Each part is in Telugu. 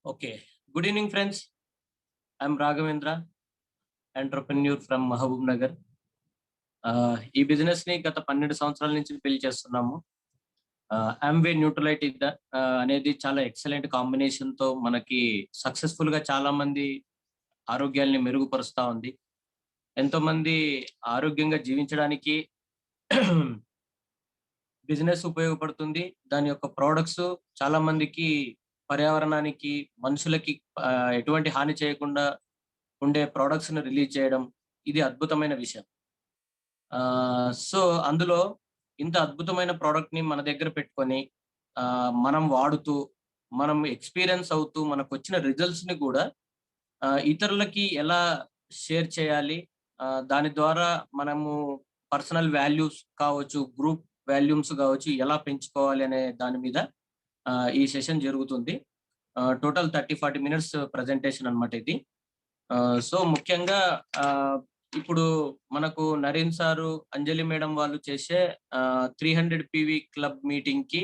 Okay. Good evening friends. I'm Raghavendra, entrepreneur from Mahabubnagar. ఈ బిజినెస్‌ని గత 12 సంవత్సరాల నుంచి బిల్డ్ చేస్తున్నాము. అమ్వే న్యూట్రలైట్ అనేది చాలా ఎక్సలెంట్ కాంబినేషన్‌తో మనకి సక్సెస్‌ఫుల్‌గా చాలా మంది ఆరోగ్యాల్ని మెరుగుపరుస్తా ఉంది. ఎంతోమంది ఆరోగ్యంగా జీవించడానికి బిజినెస్ ఉపయోగపడుతుంది. దాని యొక్క ప్రొడక్ట్స్ చాలా మందికి పర్యావరణానికి, మనుషులకి ఎటువంటి హాని చేయకుండా ఉండే ప్రొడక్ట్స్‌ని రిలీజ్ చేయడం ఇది అద్భుతమైన విషయం. సో, అందులో ఇంత అద్భుతమైన ప్రొడక్ట్‌ని మన దగ్గర పెట్టుకొని మనం వాడుతూ, మనం ఎక్స్‌పీరియన్స్ అవుతూ మనకొచ్చిన రిజల్ట్స్‌ని గూడా ఇతరులకి ఎలా షేర్ చేయాలి? దాని ద్వారా మనము పర్సనల్ వాల్యూస్ కావచ్చు, గ్రూప్ వాల్యూమ్స్ కావచ్చు, ఎలా పెంచుకోవాలి అనే దాని మీద ఈ సెషన్ జరుగుతుంది. టోటల్ 30, 40 మినిట్స్ ప్రెజెంటేషన్ అన్నమాట ఇది. సో, ముఖ్యంగా ఇప్పుడు మనకు నరేన్ సారు, అంజలి మేడం వాళ్ళు చేసే 300 పీవీ క్లబ్ మీటింగ్‌కి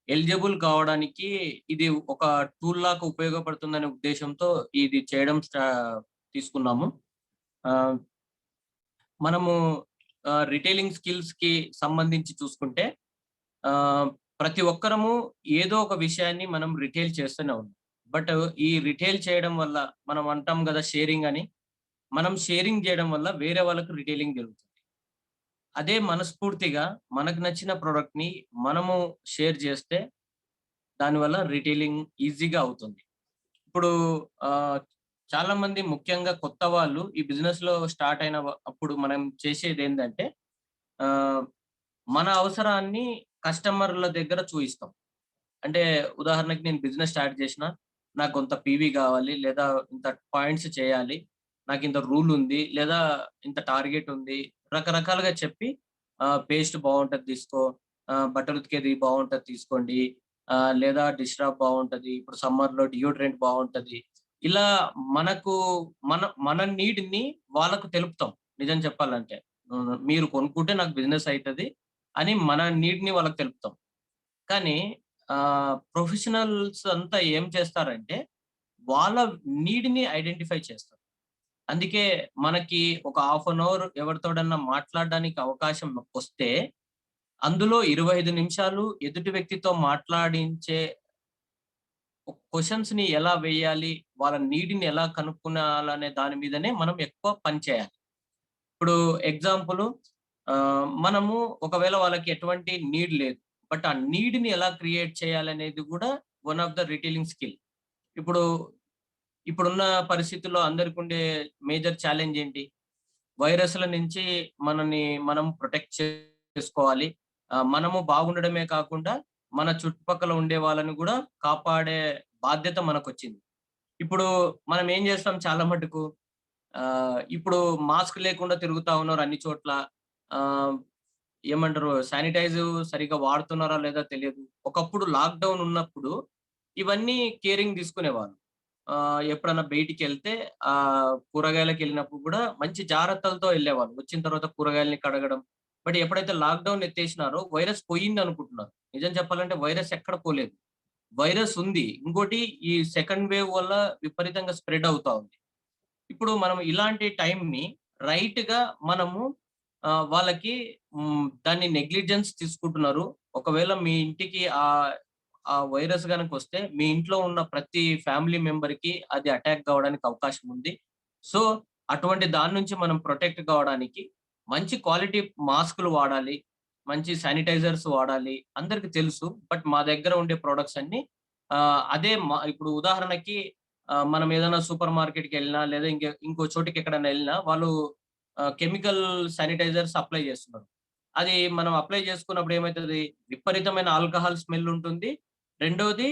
ఎలిజిబుల్ కావడానికి ఇది ఒక టూల్ లాగా ఉపయోగపడుతుందనే ఉద్దేశ్యంతో ఇది చేయడం తీసుకున్నాము. ఆహ్, మనము రిటైలింగ్ స్కిల్స్‌కి సంబంధించి చూసుకుంటే ఆహ్, ప్రతి ఒక్కరము ఏదో ఒక విషయాన్ని మనం రిటైల్ చేస్తూనే ఉన్నాం. బట్ ఈ రిటైల్ చేయడం వల్ల మనం అంటాం గదా! షేరింగ్ అని. మనం షేరింగ్ జేయడం వల్ల వేరే వాళ్ళకి రిటైలింగ్ జరుగుతుంది. అదే మనస్ఫూర్తిగా మనకు నచ్చిన ప్రొడక్ట్‌ని మనము షేర్ జేస్తే దానివల్ల రిటైలింగ్ ఈజీగా అవుతుంది. ఇప్పుడు ఆహ్, చాలామంది ముఖ్యంగా కొత్త వాళ్ళు ఈ బిజినెస్‌లో స్టార్ట్ అయిన అప్పుడు మనం చేసేదేందంటే ఆహ్, మన అవసరాన్ని కస్టమర్‌ల దగ్గర చూయిస్తాం. అంటే ఉదాహరణకి నేను బిజినెస్ స్టార్ట్ చేసినా, నాకు కొంత పీవీ గావాలి, లేదా ఇంత పాయింట్స్ చేయాలి, నాకింత రూల్ ఉంది, లేదా ఇంత టార్గెట్ ఉంది. రకరకాలుగా చెప్పి పేస్ట్ బావుంటది తీసుకో, బట్టలు ఉతికేది బావుంటది తీసుకోండి, లేదా డిష్ రాప్ బావుంటది. ఇప్పుడు సమ్మర్‌లో డియోడ్రెంట్ బావుంటది. ఇలా మనకు మన నీడ్‌ని వాళ్ళకు తెలుపుతాం. నిజం చెప్పాలంటే. మీరు కొనుక్కుంటే నాకు బిజినెస్ అయితది అని మన నీడ్‌ని వాళ్ళకి తెలుపుతాం. కానీ ప్రొఫెషనల్స్ అంతా ఏం చేస్తారంటే, వాళ్ళ నీడ్‌ని ఐడెంటిఫై చేస్తారు. అందుకే మనకి ఒక హాఫ్ అన్ అవర్ ఎవరితోడన్నా మాట్లాడడానికి అవకాశం వస్తే, అందులో 25 నిమిషాలు ఎదుటి వ్యక్తితో మాట్లాడించే క్వెషన్స్‌ని ఎలా వేయాలి, వాళ్ళ నీడ్‌ని ఎలా కనుక్కునాలనే దాని మీదనే మనం ఎక్కువ పని చేయాలి. ఇప్పుడు ఎగ్జాంపుల్ మనము ఒకవేళ వాళ్ళకి ఎటువంటి నీడ్ లేదు. బట్ ఆ నీడ్‌ని ఎలా క్రియేట్ చేయాలనేది గూడా one of the retailing skill. ఇప్పుడు ఇప్పుడున్న పరిస్థితుల్లో అందరికుండే మేజర్ ఛాలెంజ్ ఏంటి? వైరస్‌ల నుంచి మనల్ని మనం ప్రొటెక్ట్ చేసుకోవాలి. మనము బాగుండడమే కాకుండా మన చుట్టుపక్కల ఉండే వాళ్ళని గూడా కాపాడే బాధ్యత మనకొచ్చింది. ఇప్పుడు మనం ఏం చేస్తాం చాలా మటుకు ఇప్పుడు మాస్క్ లేకుండా తిరుగుతా ఉన్నారు అన్ని చోట్ల. ఆహ్, ఏమంటారు శానిటైజ్ సరిగ్గా వాడుతున్నారా లేదా తెలియదు. ఒకప్పుడు లాక్‌డౌన్ ఉన్నప్పుడు ఇవన్నీ కేరింగ్ తీసుకునేవాళ్ళు. ఎప్పుడన్నా బయటికెళ్తే కూరగాయలకెళ్ళినప్పుడు కూడా మంచి జాగ్రత్తలతో ఎళ్ళేవాళ్ళు. వచ్చిన తర్వాత కూరగాయలని కడగడం. బట్ ఎప్పుడైతే లాక్‌డౌన్ ఎత్తేసినారో వైరస్ పోయిందనుకుంటున్నారు. నిజం చెప్పాలంటే వైరస్ ఎక్కడ పోలేదు. వైరస్ ఉంది. ఇంకోటి ఈ సెకండ్ వేవ్ వల్ల విపరీతంగా స్ప్రెడ్ అవుతా ఉంది. ఇప్పుడు మనం ఇలాంటి టైంని రైట్‌గా మనము వాళ్ళకి దాన్ని నెగ్లిజెన్స్ తీసుకుంటున్నారు. ఒకవేళ మీ ఇంటికి ఆ వైరస్ గనకొస్తే మీ ఇంట్లో ఉన్న ప్రతి ఫ్యామిలీ మెంబర్‌కి అది అటాక్ కావడానికి అవకాశం ఉంది. సో, అటువంటి దాని నుంచి మనం ప్రొటెక్ట్ కావడానికి మంచి క్వాలిటీ మాస్కులు వాడాలి. మంచి శానిటైజర్స్ వాడాలి. అందరికి తెలుసు. బట్ మా దగ్గర ఉండే ప్రొడక్ట్స్ అన్నీ అదే ఇప్పుడు ఉదాహరణకి మనం ఏదైనా సూపర్ మార్కెట్‌కెళ్ళినా లేదా ఇంకో చోటికి ఎక్కడైనా ఎళ్ళినా వాళ్ళు కెమికల్ శానిటైజర్స్ అప్లై చేస్తున్నారు. అది మనం అప్లై చేసుకున్నప్పుడు ఏమైతది? విపరీతమైన ఆల్కహాల్ స్మెల్ ఉంటుంది. రెండోది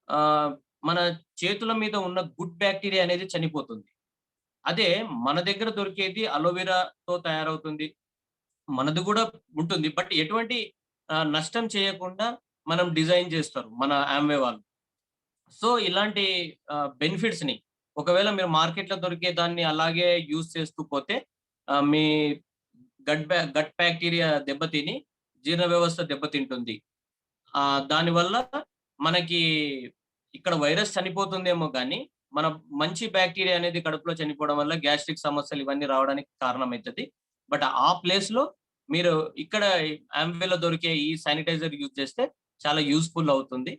ఆహ్, మన చేతుల మీద ఉన్న గుడ్ బాక్టీరియా అనేది చనిపోతుంది. అదే మన దగ్గర దొరికేది అలోవెరాతో తయారవుతుంది. మనది గూడా ఉంటుంది. బట్ ఎటువంటి నష్టం చేయకుండా మనం డిజైన్ చేస్తారు మన యామ్వే వాళ్ళు. సో, ఇలాంటి బెనిఫిట్స్‌ని ఒకవేళ మీరు మార్కెట్‌లో దొరికే దాన్ని అలాగే యూజ్ చేస్తూ పోతే మీ గట్ బాక్టీరియా దెబ్బతిని జీర్ణ వ్యవస్థ దెబ్బతింటుంది. దానివల్ల మనకి ఇక్కడ వైరస్ చనిపోతుందేమో గానీ, మన మంచి బాక్టీరియా అనేది కడుపులో చనిపోవడం వల్ల గ్యాస్ట్రిక్ సమస్యలు ఇవన్నీ రావడానికి కారణమైతది. బట్ ఆ ప్లేస్‌లో మీరు ఇక్కడ ఆంబేలో దొరికే ఈ శానిటైజర్ యూజ్ చేస్తే చాలా యూజ్‌ఫుల్ అవుతుంది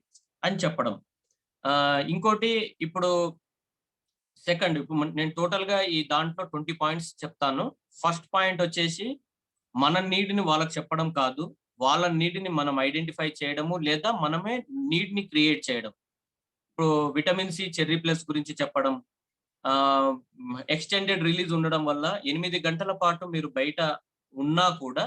అని చెప్పడం. ఇంకోటి ఇప్పుడు సెకండ్ ఇప్పుడు నేను టోటల్‌గా ఈ దాంట్లో 20 పాయింట్స్ చెప్తాను. ఫస్ట్ పాయింట్ వచ్చేసి మన నీడ్‌ని వాళ్ళకి చెప్పడం కాదు. వాళ్ళ నీడ్‌ని మనం ఐడెంటిఫై చేయడము లేదా మనమే నీడ్‌ని క్రియేట్ చేయడం. ఇప్పుడు విటమిన్ సి చెర్రీ ప్లస్ గురించి చెప్పడం. ఆహ్, ఎక్స్‌టెండెడ్ రిలీజ్ ఉండడం వల్ల 8 గంటల పాటు మీరు బయట ఉన్నా కూడా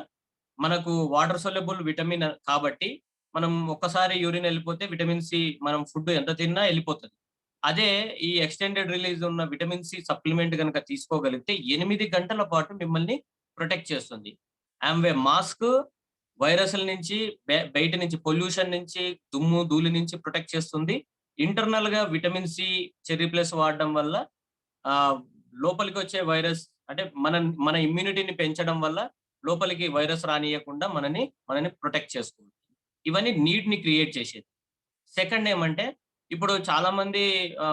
మనకు వాటర్ సోల్యుబుల్ విటమిన్ కాబట్టి మనం ఒక్కసారి యూరిన్ ఎళ్ళిపోతే విటమిన్ సి మనం ఫుడ్ ఎంత తిన్నా ఎళ్ళిపోతది. అదే ఈ ఎక్స్‌టెండెడ్ రిలీజ్ ఉన్న విటమిన్ సి సప్లిమెంట్ గనక తీసుకోగలిగితే 8 గంటల పాటు మిమ్మల్ని ప్రొటెక్ట్ చేస్తుంది. ఆమ్వే మాస్క్ వైరస్‌ల నుంచి బయట నుంచి పొల్యూషన్ నుంచి, దుమ్ము, ధూళి నుంచి ప్రొటెక్ట్ చేస్తుంది. ఇంటర్నల్‌గా విటమిన్ సి చెర్రీ ప్లస్ వాడడం వల్ల ఆహ్, లోపలికొచ్చే వైరస్ అంటే మన ఇమ్యూనిటీని పెంచడం వల్ల లోపలికి వైరస్ రానీయకుండా మనని ప్రొటెక్ట్ చేసుకుంటుంది. ఇవన్నీ నీడ్‌ని క్రియేట్ చేసేది. సెకండ్ ఏమంటే, ఇప్పుడు చాలామంది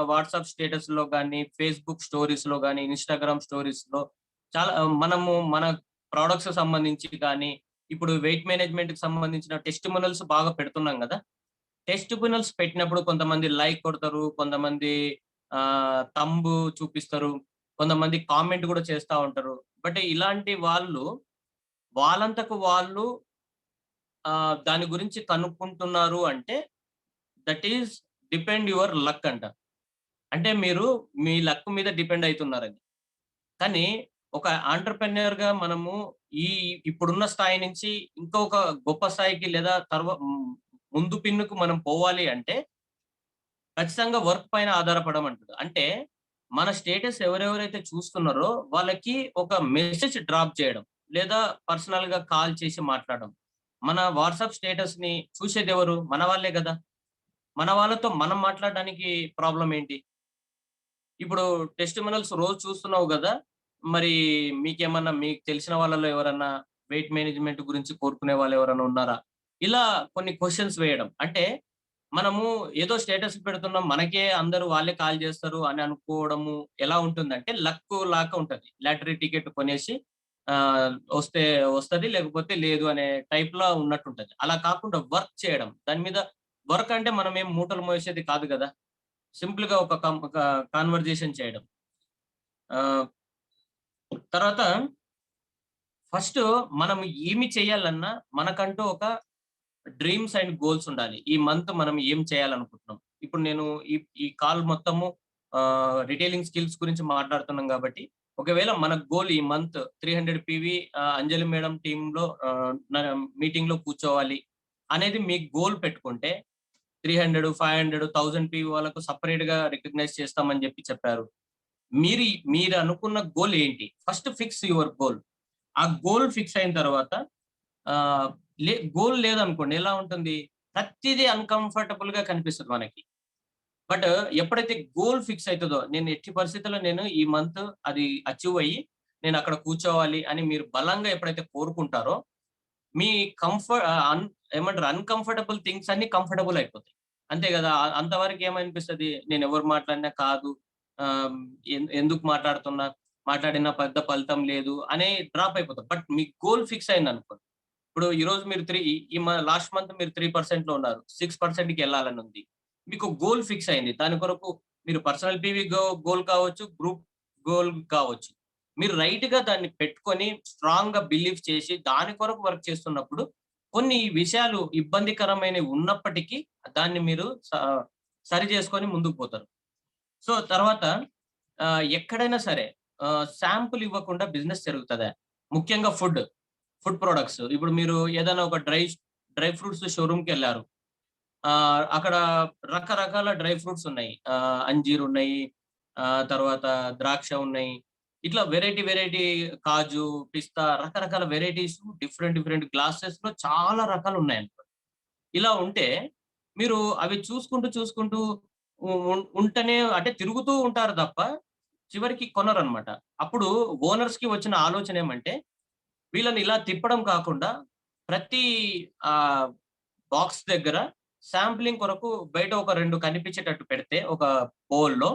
వాట్సాప్ స్టేటస్‌లో గాని, ఫేస్‌బుక్ స్టోరీస్‌లో గాని, ఇన్‌స్టాగ్రామ్ స్టోరీస్‌లో చాలా మనము మన ప్రొడక్ట్స్ సంబంధించి కానీ, ఇప్పుడు వెయిట్ మేనేజ్‌మెంట్‌కి సంబంధించిన టెస్టిమోనియల్స్ బాగా పెడుతున్నాం గదా! టెస్టిమోనియల్స్ పెట్టినప్పుడు కొంతమంది లైక్ కొడతారు. కొంతమంది థంబ్ చూపిస్తారు. కొంతమంది కామెంట్ గూడా చేస్తా ఉంటారు. బట్ ఇలాంటి వాళ్ళు వాళ్ళంతకు వాళ్ళు దాని గురించి కనుక్కుంటున్నారు అంటే that is depend your luck అంట. అంటే మీరు మీ లక్ మీద డిపెండ్ అయితున్నారని. కానీ ఒక ఎంటర్‌ప్రెన్యూర్‌గా మనము ఈ ఇప్పుడున్న స్థాయి నుంచి ఇంకొక గొప్ప స్థాయికి లేదా ముందు పిన్నుకు మనం పోవాలి అంటే ఖచ్చితంగా వర్క్ పైన ఆధారపడమంటది. అంటే మన స్టేటస్ ఎవరెవరైతే చూస్తున్నారో వాళ్ళకి ఒక మెసేజ్ డ్రాప్ చేయడం. లేదా పర్సనల్‌గా కాల్ చేసి మాట్లాడడం. మన వాట్సాప్ స్టేటస్‌ని చూసేదెవరు? మన వాళ్ళే గదా! మన వాళ్ళతో మనం మాట్లాడడానికి ప్రాబ్లమ్ ఏంటి? ఇప్పుడు టెస్టిమోనియల్స్ రోజు చూస్తున్నావు గదా! మరి మీకేమన్నా మీకు తెలిసిన వాళ్ళలో ఎవరన్నా వెయిట్ మేనేజ్‌మెంట్ గురించి కోరుకునే వాళ్ళెవరైనా ఉన్నారా? ఇలా కొన్ని క్వెషన్స్ వేయడం. అంటే మనము ఏదో స్టేటస్ పెడుతున్నాం. మనకే అందరూ వాళ్ళే కాల్ చేస్తారు అని అనుకోవడము ఎలా ఉంటుందంటే లక్ లాగా ఉంటది. లాటరీ టికెట్ కొనేసి వస్తే వస్తది లేకపోతే లేదు అనే టైప్‌లో ఉన్నట్టుంటది. అలా కాకుండా వర్క్ చేయడం. దాని మీద వర్క్ అంటే మనమేం మూటలు మోసేది కాదు గదా! సింపుల్‌గా ఒక కన్వర్జేషన్ చేయడం. ఆహ్, తర్వాత ఫస్ట్ మనం ఏమి చేయాలన్నా మనకంటూ ఒక డ్రీమ్స్ అండ్ గోల్స్ ఉండాలి. ఈ మంత్ మనం ఏం చేయాలనుకుంటున్నాం. ఇప్పుడు నేను ఈ ఈ కాల్ మొత్తము రిటైలింగ్ స్కిల్స్ గురించి మాట్లాడుతున్నాం గాబట్టి, ఒకవేళ మన గోల్ ఈ మంత్ 300 పీవీ అంజలి మేడం టీమ్‌లో నా మీటింగ్‌లో కూర్చోవాలి అనేది మీ గోల్ పెట్టుకుంటే 300, 500, 1000 పీవీ వాళ్ళకు సెపరేట్‌గా రికగ్నైజ్ చేస్తామని చెప్పారు. మీరు మీరనుకున్న గోల్ ఏంటి? First fix your goal. ఆ గోల్ ఫిక్స్ అయిన తర్వాత ఆహ్, గోల్ లేదనుకోండి ఎలా ఉంటుంది? ప్రతిదీ అన్‌కంఫర్టబుల్‌గా కనిపిస్తది మనకి. బట్ ఎప్పుడైతే గోల్ ఫిక్స్ అయితదో, నేను ఎట్టి పరిస్థితుల్లో నేను ఈ మంత్ అది అచీవ్ అయ్యి, నేనక్కడ కూర్చోవాలి అని మీరు బలంగా ఎప్పుడైతే కోరుకుంటారో, మీ ఏమంటారు అన్‌కంఫర్టబుల్ థింగ్స్ అన్నీ కంఫర్టబుల్ అయిపోతాయి. అంతే గదా! అంతవరకు ఏమనిపిస్తది? నేనెవరు మాట్లాడినా కాదు. ఆహ్, ఎందుకు మాట్లాడుతున్నా? మాట్లాడినా పెద్ద ఫలితం లేదు అని డ్రాప్ అయిపోతాం. బట్ మీ గోల్ ఫిక్స్ అయిందనుకోండి. ఇప్పుడు ఈరోజు మీరు 3 ఈ ఈ మ లాస్ట్ మంత్ మీరు 3%లో ఉన్నారు. 6%కి ఎళ్ళాలని ఉంది. మీకు గోల్ ఫిక్స్ అయింది. దాని కొరకు మీరు పర్సనల్ పీవీ గోల్ కావచ్చు, గ్రూప్ గోల్ కావచ్చు. మీరు రైట్‌గా దాన్ని పెట్టుకొని స్ట్రాంగ్‌గా బిలీవ్ చేసి దాని కొరకు వర్క్ చేస్తున్నప్పుడు కొన్ని విషయాలు ఇబ్బందికరమైనవి ఉన్నప్పటికీ దాన్ని మీరు సరి చేసుకొని ముందుకు పోతారు. సో, తర్వాత ఎక్కడైనా సరే శాంపుల్ ఇవ్వకుండా బిజినెస్ జరుగుతదా? ముఖ్యంగా ఫుడ్ ప్రొడక్ట్స్. ఇప్పుడు మీరు ఏదైనా ఒక డ్రై ఫ్రూట్స్ షోరూమ్‌కెళ్లారు. అక్కడ రకరకాల డ్రై ఫ్రూట్స్ ఉన్నాయి. అంజీర్ ఉన్నాయి. తర్వాత ద్రాక్ష ఉన్నాయి. ఇట్లా వెరైటీ కాజు, పిస్తా రకరకాల వెరైటీస్ డిఫరెంట్ గ్లాసెస్‌లో చాలా రకాలున్నాయన్నమాట. ఇలా ఉంటే మీరు అవి చూసుకుంటూ ఉంటనే అంటే తిరుగుతూ ఉంటారు తప్ప చివరికి కొనరన్నమాట. అప్పుడు ఓనర్స్‌కి వచ్చిన ఆలోచన ఏమంటే వీళ్ళని ఇలా తిప్పడం కాకుండా ప్రతి ఆహ్, బాక్స్ దగ్గర శాంప్లింగ్ కొరకు బయట ఒక 2 కనిపించేటట్టు పెడితే ఒక బౌల్‌లో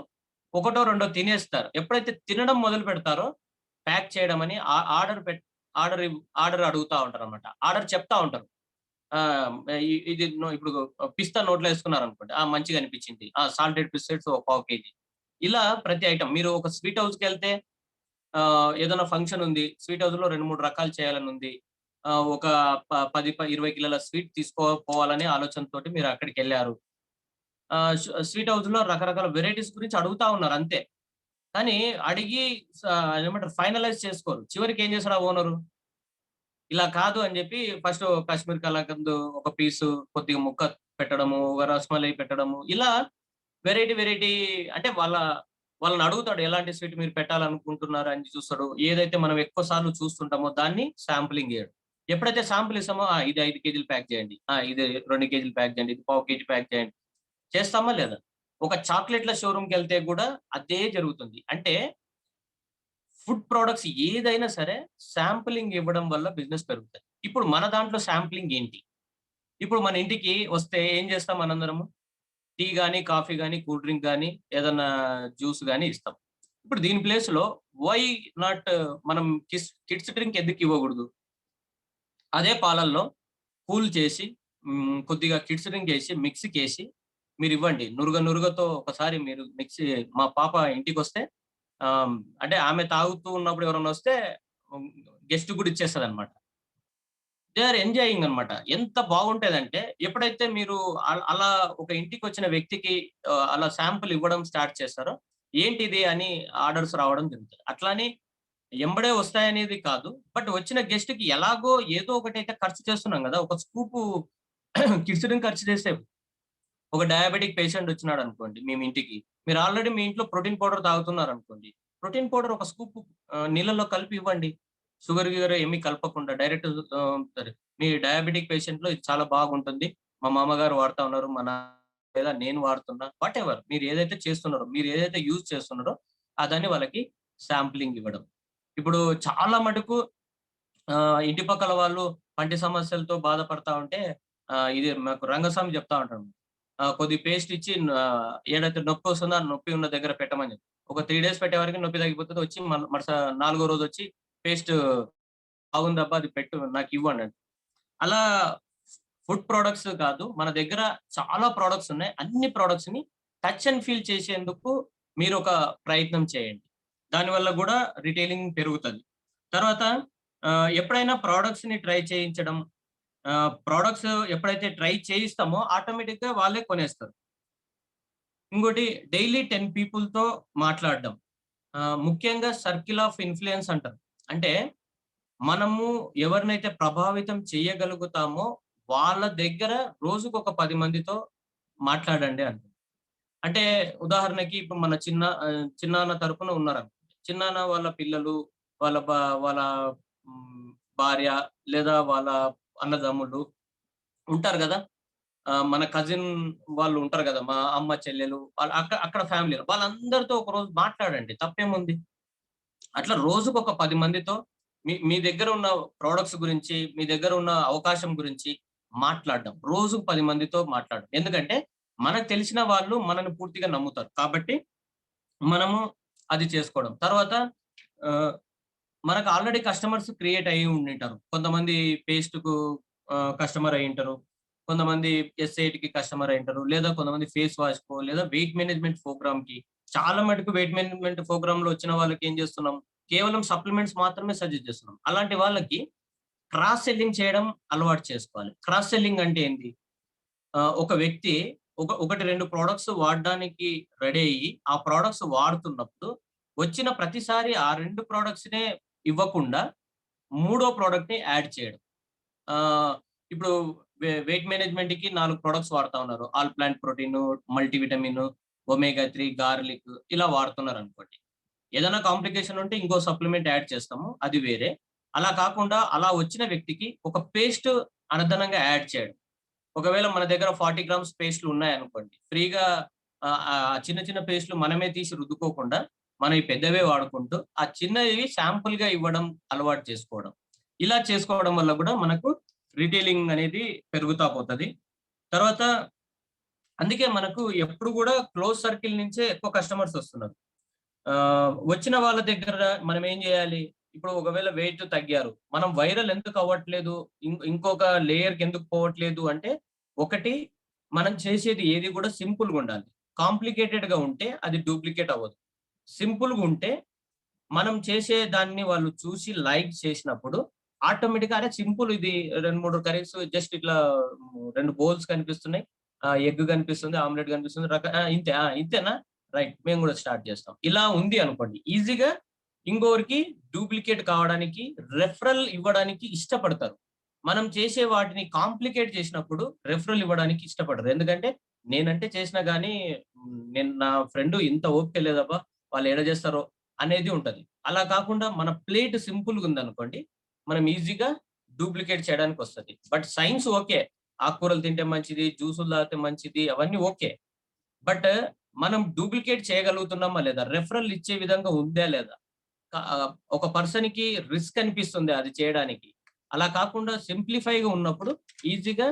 ఒకటో, రెండో తినేస్తారు. ఎప్పుడైతే తినడం మొదలు పెడతారో ప్యాక్ చేయడమని ఆర్డర్ ఆర్డర్ అడుగుతా ఉంటారనమాట. ఆర్డర్ చెప్తా ఉంటారు. ఇది ఇప్పుడు పిస్తా నోట్లో ఏసుకున్నారనుకోండి. మంచిగా అనిపించింది. సాల్టెడ్ పిస్టట్స్ ఒక పావు కేజీ. ఇలా ప్రతి ఐటెమ్ మీరు ఒక స్వీట్ హౌస్‌కెళ్తే ఏదైనా ఫంక్షన్ ఉంది. స్వీట్ హౌస్‌లో 2, 3 రకాలు చేయాలని ఉంది. ఒక 10, 20 కిలోల స్వీట్ పోవాలనే ఆలోచనతోటి మీరు అక్కడికెళ్లారు. స్వీట్ హౌస్‌లో రకరకాల వెరైటీస్ గురించి అడుగుతా ఉన్నారు అంతే. కానీ అడిగి స ఏమంటారు ఫైనలైజ్ చేసుకోరు. చివరికి ఏం చేసాడు ఆ ఓనరు? ఇలా కాదు అని జెప్పి ఫస్ట్ కాశ్మీర్ కలాకండ్ ఒక పీసు, కొద్దిగా ముక్క పెట్టడము, ఒక రసమలై పెట్టడము. ఇలా వెరైటీ అంటే వాళ్ళని అడుగుతాడు ఎలాంటి స్వీట్ మీరు పెట్టాలనుకుంటున్నారు అని చూస్తాడు. ఏదైతే మనం ఎక్కువ సార్లు చూస్తుంటామో దాన్ని శాంప్లింగ్ ఇయ్యడు. ఎప్పుడైతే శాంపుల్ ఇస్తామో ఇది 5 కేజీలు ప్యాక్ చేయండి. ఇది 2 కేజీలు ప్యాక్ చేయండి. ఇది పావు కేజీ ప్యాక్ చేయండి. చేస్తామా లేదా? ఒక చాక్లెట్‌ల షోరూమ్‌కెళ్తే గూడా అదే జరుగుతుంది. అంటే ఫుడ్ ప్రొడక్ట్స్ ఏదైనా సరే శాంప్లింగ్ ఇవ్వడం వల్ల బిజినెస్ పెరుగుతది. ఇప్పుడు మన దాంట్లో శాంప్లింగ్ ఏంటి? ఇప్పుడు మన ఇంటికి వస్తే ఏం చేస్తాం మనందరము? టీ గాని, కాఫీ గాని, కూల్ డ్రింక్ గాని, ఏదన్నా జ్యూస్ గాని ఇస్తాం. ఇప్పుడు దీని ప్లేస్‌లో వై నాట్ మనం కిడ్స్ డ్రింక్ ఎందుకు ఇవ్వకూడదు? అదే పాలల్లో కూల్ చేసి కొద్దిగా కిడ్స్ డ్రింక్ ఏసి మిక్సీకేసి మీరివ్వండి. నురగతో ఒకసారి మీరు మా పాప ఇంటికొస్తే ఆహ్, అంటే ఆమె తాగుతూ ఉన్నప్పుడు ఎవరైనా వస్తే హ్మ్, గెస్ట్ కూడా ఇచ్చేస్తదనమాట. దే ఆర్ ఎంజాయింగ్ అన్నమాట. ఎంత బాగుంటదంటే ఎప్పుడైతే మీరు అలా ఒక ఇంటికొచ్చిన వ్యక్తికి అలా శాంపుల్ ఇవ్వడం స్టార్ట్ చేస్తారో, ఏంటిది అని ఆర్డర్స్ రావడం జరుగుతది. అట్లా అని ఎంబడే వస్తాయనేది కాదు. బట్ వచ్చిన గెస్ట్‌కి ఎలాగో ఏదో ఒకటైతే ఖర్చు చేస్తున్నాం గదా! ఒక స్కూపు కిడ్స్ డ్రింక్ ఖర్చు చేసే ఒక డయాబెటిక్ పేషెంట్ వచ్చినాడనుకోండి మేమింటికి. మీరు ఆల్రెడీ మీ ఇంట్లో ప్రోటీన్ పౌడర్ తాగుతున్నారనుకోండి. ప్రోటీన్ పౌడర్ ఒక స్కూప్ నీళ్ళలో కలిపి ఇవ్వండి. షుగర్, గిగర్ ఏమి కలపకుండా డైరెక్ట్ సరే మీ డయాబెటిక్ పేషెంట్‌లో ఇది చాలా బాగుంటుంది. మా మామగారు వాడుతా ఉన్నారు. లేదా నేను వాడుతున్నా. వాటెవర్ మీరు ఏదైతే చేస్తున్నారో, మీరు ఏదైతే యూజ్ చేస్తున్నారో దాన్ని వాళ్ళకి శాంప్లింగ్ ఇవ్వడం. ఇప్పుడు చాలా మటుకు ఇంటి పక్కల వాళ్ళు పంటి సమస్యలతో బాధపడతా ఉంటే ఇది మాకు రంగస్వామి చెప్తా ఉంటాడు. కొద్దిగా పేస్ట్ ఇచ్చి ఏదైతే నొప్పొస్తుందో ఆ నొప్పి ఉన్న దగ్గర పెట్టమని చెప్పి. ఒక 3 డేస్ పెట్టేవరకి నొప్పి తగ్గిపోతది. వచ్చి నాలుగో రోజొచ్చి పేస్ట్ బాగుందబ్బా! అది పెట్టు నాకివ్వన్నాడు. అలా ఫుడ్ ప్రొడక్ట్స్ కాదు. మన దగ్గర చాలా ప్రొడక్ట్స్ ఉన్నాయి. అన్ని ప్రొడక్ట్స్‌ని టచ్ అండ్ ఫీల్ చేసేందుకు మీరొక ప్రయత్నం చేయండి. దానివల్ల గూడా రిటైలింగ్ పెరుగుతది. తర్వాత ఎప్పుడైనా ప్రొడక్ట్స్‌ని ట్రై చేయించడం, ప్రొడక్ట్స్ ఎప్పుడైతే ట్రై చేయిస్తామో ఆటోమేటిక్‌గా వాళ్ళే కొనేస్తారు. ఇంకోటి డైలీ 10 పీపుల్‌తో మాట్లాడడం. ముఖ్యంగా సర్కిల్ ఆఫ్ ఇన్‌ఫ్లూయన్స్ అంటారు. అంటే మనము ఎవరినైతే ప్రభావితం చేయగలుగుతామో వాళ్ళ దగ్గర రోజుకొక 10 మందితో మాట్లాడండి అంటారు. అంటే ఉదాహరణకి ఇప్పుడు మన చిన్నాన్న తరపున ఉన్నారనుకోండి. చిన్నాన్న వాళ్ళ పిల్లలు, వాళ్ళ వాళ్ళ హ్మ్, భార్య లేదా వాళ్ళ అన్నదమ్ములు ఉంటారు గదా! మన కజిన్ వాళ్ళు ఉంటారు గదా! మా అమ్మ, చెల్లెలు వాళ్ళు అక్కడ ఫ్యామిలీలో వాళ్ళందరితో ఒకరోజు మాట్లాడండి. తప్పేముంది? అట్లా రోజుకొక 10 మందితో మీ మీ దగ్గర ఉన్న ప్రొడక్ట్స్ గురించి, మీ దగ్గర ఉన్న అవకాశం గురించి మాట్లాడడం. రోజుకు 10 మందితో మాట్లాడడం. ఎందుకంటే మనకు తెలిసిన వాళ్ళు మనల్ని పూర్తిగా నమ్ముతారు. కాబట్టి మనము అది చేసుకోవడం. తర్వాత ఆహ్, మనకు ఆల్రెడీ కస్టమర్స్ క్రియేట్ అయ్యి ఉండింటారు. కొంతమంది పేస్ట్‌కు కస్టమర్ అయ్యుంటారు. కొంతమంది ఎస్8కి కస్టమర్ అయ్యుంటారు. లేదా కొంతమంది ఫేస్ వాష్‌కో లేదా వెయిట్ మేనేజ్‌మెంట్ ప్రోగ్రామ్‌కి చాలా మటుకు వెయిట్ మేనేజ్‌మెంట్ ప్రోగ్రామ్‌లో వచ్చిన వాళ్ళకి ఏం చేస్తున్నాం? కేవలం సప్లిమెంట్స్ మాత్రమే సజెస్ట్ చేస్తున్నాం. అలాంటి వాళ్ళకి క్రాస్ సెల్లింగ్ చేయడం అలవాటు చేసుకోవాలి. క్రాస్ సెల్లింగ్ అంటే ఏంటి? ఒక వ్యక్తి ఒకటి 2 ప్రొడక్ట్స్ వాడడానికి రెడీ అయ్యి, ఆ ప్రొడక్ట్స్ వాడుతున్నప్పుడు వచ్చిన ప్రతిసారి ఆ 2 ప్రొడక్ట్స్‌నే ఇవ్వకుండా మూడో ప్రొడక్ట్‌ని యాడ్ చేయడం. ఆహ్, ఇప్పుడు వెయిట్ మేనేజ్‌మెంట్‌కి 4 ప్రొడక్ట్స్ వాడతా ఉన్నారు. All plant protein, multivitamin, omega 3, garlic ఇలా వాడుతున్నారనుకోండి. ఏదైనా కాంప్లికేషన్ ఉంటే ఇంకో సప్లిమెంట్ యాడ్ చేస్తాము. అది వేరే. అలా కాకుండా అలా వచ్చిన వ్యక్తికి ఒక పేస్ట్ అదనంగా యాడ్ చేయడం. ఒకవేళ మన దగ్గర 40 గ్రామ్స్ పేస్ట్‌లు ఉన్నాయనుకోండి. ఫ్రీగా చిన్న చిన్న పేస్ట్‌లు మనమే తీసి రుద్దుకోకుండా, మనయి పెద్దవే వాడుకుంటూ, ఆ చిన్నవి శాంపుల్‌గా ఇవ్వడం అలవాటు చేసుకోవడం. ఇలా చేసుకోవడం వల్ల గూడా మనకు రిటైలింగ్ అనేది పెరుగుతా పోతది. తర్వాత అందుకే మనకు ఎప్పుడు కూడా క్లోజ్ సర్కిల్ నుంచే ఎక్కువ కస్టమర్స్ వస్తున్నారు. వచ్చిన వాళ్ళ దగ్గర మనం ఏం చేయాలి? ఇప్పుడు ఒకవేళ వెయిట్ తగ్గారు. మనం వైరల్ ఎందుకు అవ్వట్లేదు? ఇంకొక లేయర్‌కి ఎందుకు పోవట్లేదు అంటే, ఒకటి మనం చేసేది ఏది కూడా సింపుల్‌గా ఉండాలి. కాంప్లికేటెడ్‌గా ఉంటే అది డూప్లికేట్ అవ్వదు. సింపుల్‌గా ఉంటే మనం చేసే దాన్ని వాళ్ళు చూసి లైక్ చేసినప్పుడు ఆటోమేటిక్‌గా అరే! సింపుల్ ఇది 2, 3 కర్రీస్ జస్ట్ ఇట్లా 2 బౌల్స్ కనిపిస్తున్నాయి. ఎగ్ కనిపిస్తుంది, ఆమ్లెట్ కనిపిస్తుంది. ఇంతే ఇంతేనా? రైట్. మేము గూడా స్టార్ట్ చేస్తాం. ఇలా ఉంది అనుకోండి. ఈజీగా ఇంకొకరికి డూప్లికేట్ కావడానికి, రెఫరల్ ఇవ్వడానికి ఇష్టపడతారు. మనం చేసే వాటిని కాంప్లికేట్ చేసినప్పుడు రెఫరల్ ఇవ్వడానికి ఇష్టపడరు. ఎందుకంటే నేనంటే చేసినా గానీ నేను నా ఫ్రెండ్ ఇంత ఓపిక లేదబ్బా! వాళ్ళు ఏడ చేస్తారో అనేది ఉంటది. అలా కాకుండా మన ప్లేట్ సింపుల్‌గుందనుకోండి, మనం ఈజీగా డూప్లికేట్ చేయడానికొస్తది. But science okay. ఆకుకూరలు తింటే మంచిది, జ్యూసులు తాగితే మంచిది అవన్నీ ఓకే. బట్ మనం డూప్లికేట్ చేయగలుగుతున్నామా లేదా? రెఫరల్ ఇచ్చే విధంగా ఉందా లేదా? ఒక పర్సన్‌కి రిస్క్ అనిపిస్తుంది అది చేయడానికి. అలా కాకుండా సింప్లిఫైగా ఉన్నప్పుడు ఈజీగా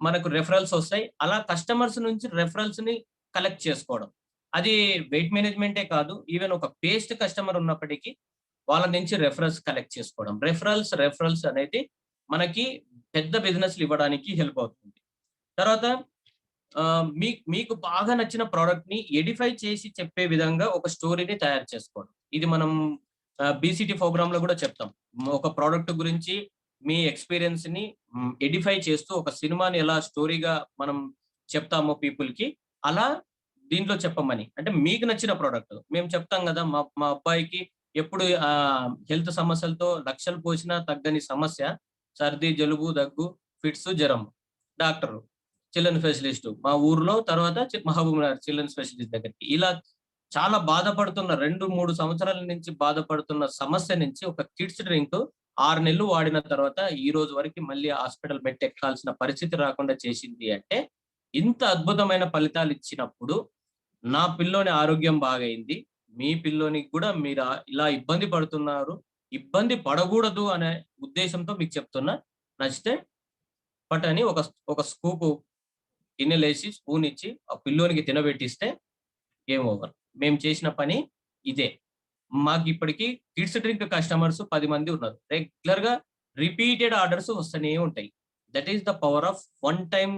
మనకు రెఫరల్స్ ఒస్తాయి. అలా కస్టమర్స్ నుంచి రెఫరల్స్‌ని కలెక్ట్ చేసుకోవడం. అది వెయిట్ మేనేజ్‌మెంటే కాదు. ఈవెన్ ఒక పేస్ట్ కస్టమర్ ఉన్నప్పటికీ వాళ్ళ నుంచి రెఫరల్స్ కలెక్ట్ చేసుకోవడం. రెఫరల్స్ అనేది మనకి పెద్ద బిజినెస్‌లు ఇవ్వడానికి హెల్ప్ అవుతుంది. తర్వాత మీకు బాగా నచ్చిన ప్రొడక్ట్‌ని ఎడిఫై చేసి చెప్పే విధంగా ఒక స్టోరీని తయారు చేసుకోవడం. ఇది మనం బీసీటీ ప్రోగ్రామ్‌లో గూడా చెప్తాం. ఒక ప్రొడక్ట్ గురించి మీ ఎక్స్‌పీరియన్స్‌ని ఎడిఫై చేస్తూ ఒక సినిమాని ఎలా స్టోరీగా మనం చెప్తామో పీపుల్‌కి, అలా దీంట్లో చెప్పమని. అంటే మీకు నచ్చిన ప్రొడక్ట్. మేము చెప్తాం గదా! మా మా అబ్బాయికి ఎప్పుడు హెల్త్ సమస్యలతో లక్షలు పోసినా తగ్గని సమస్య సర్ది, జలుబు, దగ్గు, ఫిట్స్, జరం. డాక్టరు. Children specialist. మా ఊర్లో తర్వాత మహబూబ్‌నగర్ చిల్డ్రన్ స్పెషలిస్ట్ దగ్గరికి. ఇలా చాలా బాధపడుతున్న 2, 3 సంవత్సరాల నుంచి బాధపడుతున్న సమస్య నుంచి ఒక కిడ్స్ డ్రింక్ 6 నెలలు వాడిన తర్వాత ఈ రోజు వరకి మళ్ళీ హాస్పిటల్ మెట్టెక్కాల్సిన పరిస్థితి రాకుండా చేసింది అంటే, ఇంత అద్భుతమైన ఫలితాలిచ్చినప్పుడు, నా పిల్లోని ఆరోగ్యం బాగయింది. మీ పిల్లోనికి కూడా మీరు ఇలా ఇబ్బంది పడుతున్నారు. ఇబ్బంది పడగూడదు అనే ఉద్దేశ్యంతో మీకు చెప్తున్నా. నచ్చితే పట్ అని ఒక స్కూపు గిన్నెలేసి, స్పూనిచ్చి, ఆ పిల్లోనికి తినబెట్టిస్తే గేమ్ ఓవర్. మేము చేసిన పని ఇదే. మాకిప్పటికి కిడ్స్ డ్రింక్ కస్టమర్స్ 10 మంది ఉన్నారు. రెగ్యులర్‌గా రిపీటెడ్ ఆర్డర్స్ వస్తూనే ఉంటాయి. That is the power of one time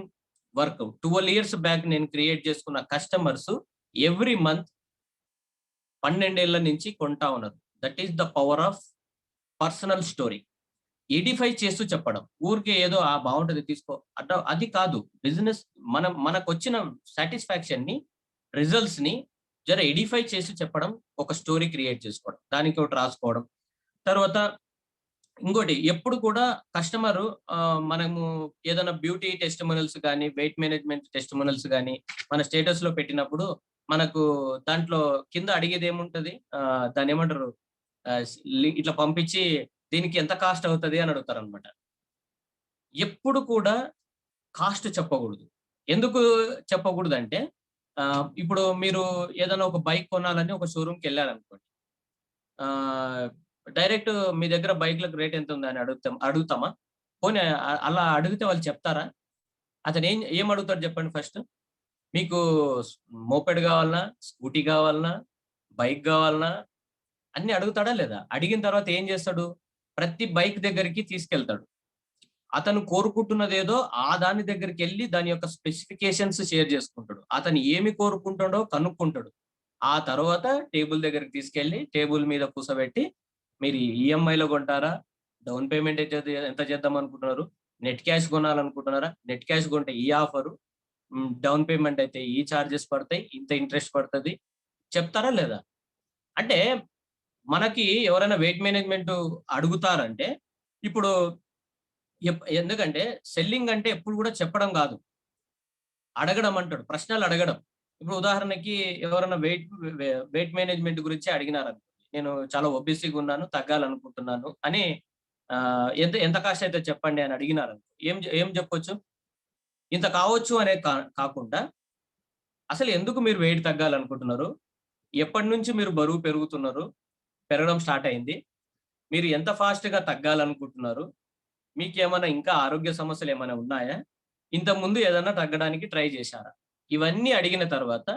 work. 12 years back నేను క్రియేట్ చేసుకున్న కస్టమర్స్ ఎవ్రీ మంత్ 12 ఏళ్ల నుంచి కొంటా ఉన్నారు. That is the power of personal story. Edify చేస్తూ చెప్పడం. ఊరికే ఏదో బావుంటది తీసుకో అది కాదు. బిజినెస్ మనకొచ్చిన సాటిస్ఫాక్షన్‌ని, రిజల్ట్స్‌ని జర ఎడిఫై చేసి చెప్పడం, ఒక స్టోరీ క్రియేట్ చేసుకోవడం. దానికొకటి రాసుకోవడం. తర్వాత ఇంకోటి ఎప్పుడు కూడా కస్టమరు మనము ఏదైనా బ్యూటీ టెస్టిమోనియల్స్ గాని, వెయిట్ మేనేజ్‌మెంట్ టెస్టిమోనియల్స్ గాని, మన స్టేటస్‌లో పెట్టినప్పుడు మనకు దాంట్లో కింద అడిగేదేముంటది? దాన్నేమంటారు? ఆహ్, స్ ఇట్లా పంపించి దీనికి ఎంత కాస్ట్ అవుతది అని అడుగుతారనమాట. ఎప్పుడు కూడా కాస్ట్ చెప్పకూడదు. ఎందుకు చెప్పకూడదంటే ఇప్పుడు మీరు ఏదైనా ఒక బైక్ కొనాలని ఒక షోరూమ్‌కెళ్లారనుకోండి. ఆహ్, డైరెక్ట్ మీ దగ్గర బైక్‌లకు రేట్ ఎంతుంది అని అడుగుతామా? పోనీ అలా అడిగితే వాళ్ళు చెప్తారా? అతను ఏం అడుగుతాడు చెప్పండి ఫస్ట్? మీకు మోపెడ్ కావాలనా? స్కూటీ కావాలనా? బైక్ కావాలనా? అన్నీ అడుగుతాడా లేదా? అడిగిన తర్వాత ఏం చేస్తాడు? ప్రతి బైక్ దగ్గరికి తీసుకెళ్తాడు. అతను కోరుకుంటున్నదేదో ఆ దాని దగ్గరికెళ్లి దాని యొక్క స్పెసిఫికేషన్స్ షేర్ చేసుకుంటాడు. అతను ఏమి కోరుకుంటాడో కనుక్కుంటాడు. ఆ తర్వాత టేబుల్ దగ్గరికి తీసుకెళ్ళి టేబుల్ మీద కూసోబెట్టి మీరు ఈఎంఐలో కొంటారా? డౌన్ పేమెంట్ ఎంత చేద్దాం అనుకుంటున్నారు? నెట్ క్యాష్ కొనాలనుకుంటున్నారా? నెట్ క్యాష్ కొంటే ఈ ఆఫరు. డౌన్ పేమెంట్ అయితే ఈ చార్జెస్ పడతాయి. ఇంత ఇంట్రెస్ట్ పడతది. చెప్తారా లేదా? అంటే మనకి ఎవరైనా వెయిట్ మేనేజ్‌మెంట్ అడుగుతారంటే ఇప్పుడు ఎందుకంటే సెల్లింగ్ అంటే ఎప్పుడు కూడా చెప్పడం గాదు. అడగడం అంటాడు. ప్రశ్నలు అడగడం. ఇప్పుడు ఉదాహరణకి ఎవరైనా వెయిట్ మేనేజ్‌మెంట్ గురించి అడిగినారనుకోండి. నేను చాలా ఒబెసిగా ఉన్నాను, తగ్గాలనుకుంటున్నాను అని ఎంత ఎంత కాస్ట్ అయితది చెప్పండి అని అడిగినారనుకో. ఏం జెప్పొచ్చు? ఇంత కావచ్చు అనేది కాకుండా అసలు ఎందుకు మీరు వెయిట్ తగ్గాలనుకుంటున్నారు? ఎప్పటినుంచి మీరు బరువు పెరుగుతున్నారు? పెరగడం స్టార్ట్ అయింది. మీరు ఎంత ఫాస్ట్‌గా తగ్గాలనుకుంటున్నారు? మీకేమన్నా ఇంకా ఆరోగ్య సమస్యలేమైనా ఉన్నాయా? ఇంతకుముందు ఏదన్నా తగ్గడానికి ట్రై చేశారా? ఇవన్నీ అడిగిన తర్వాత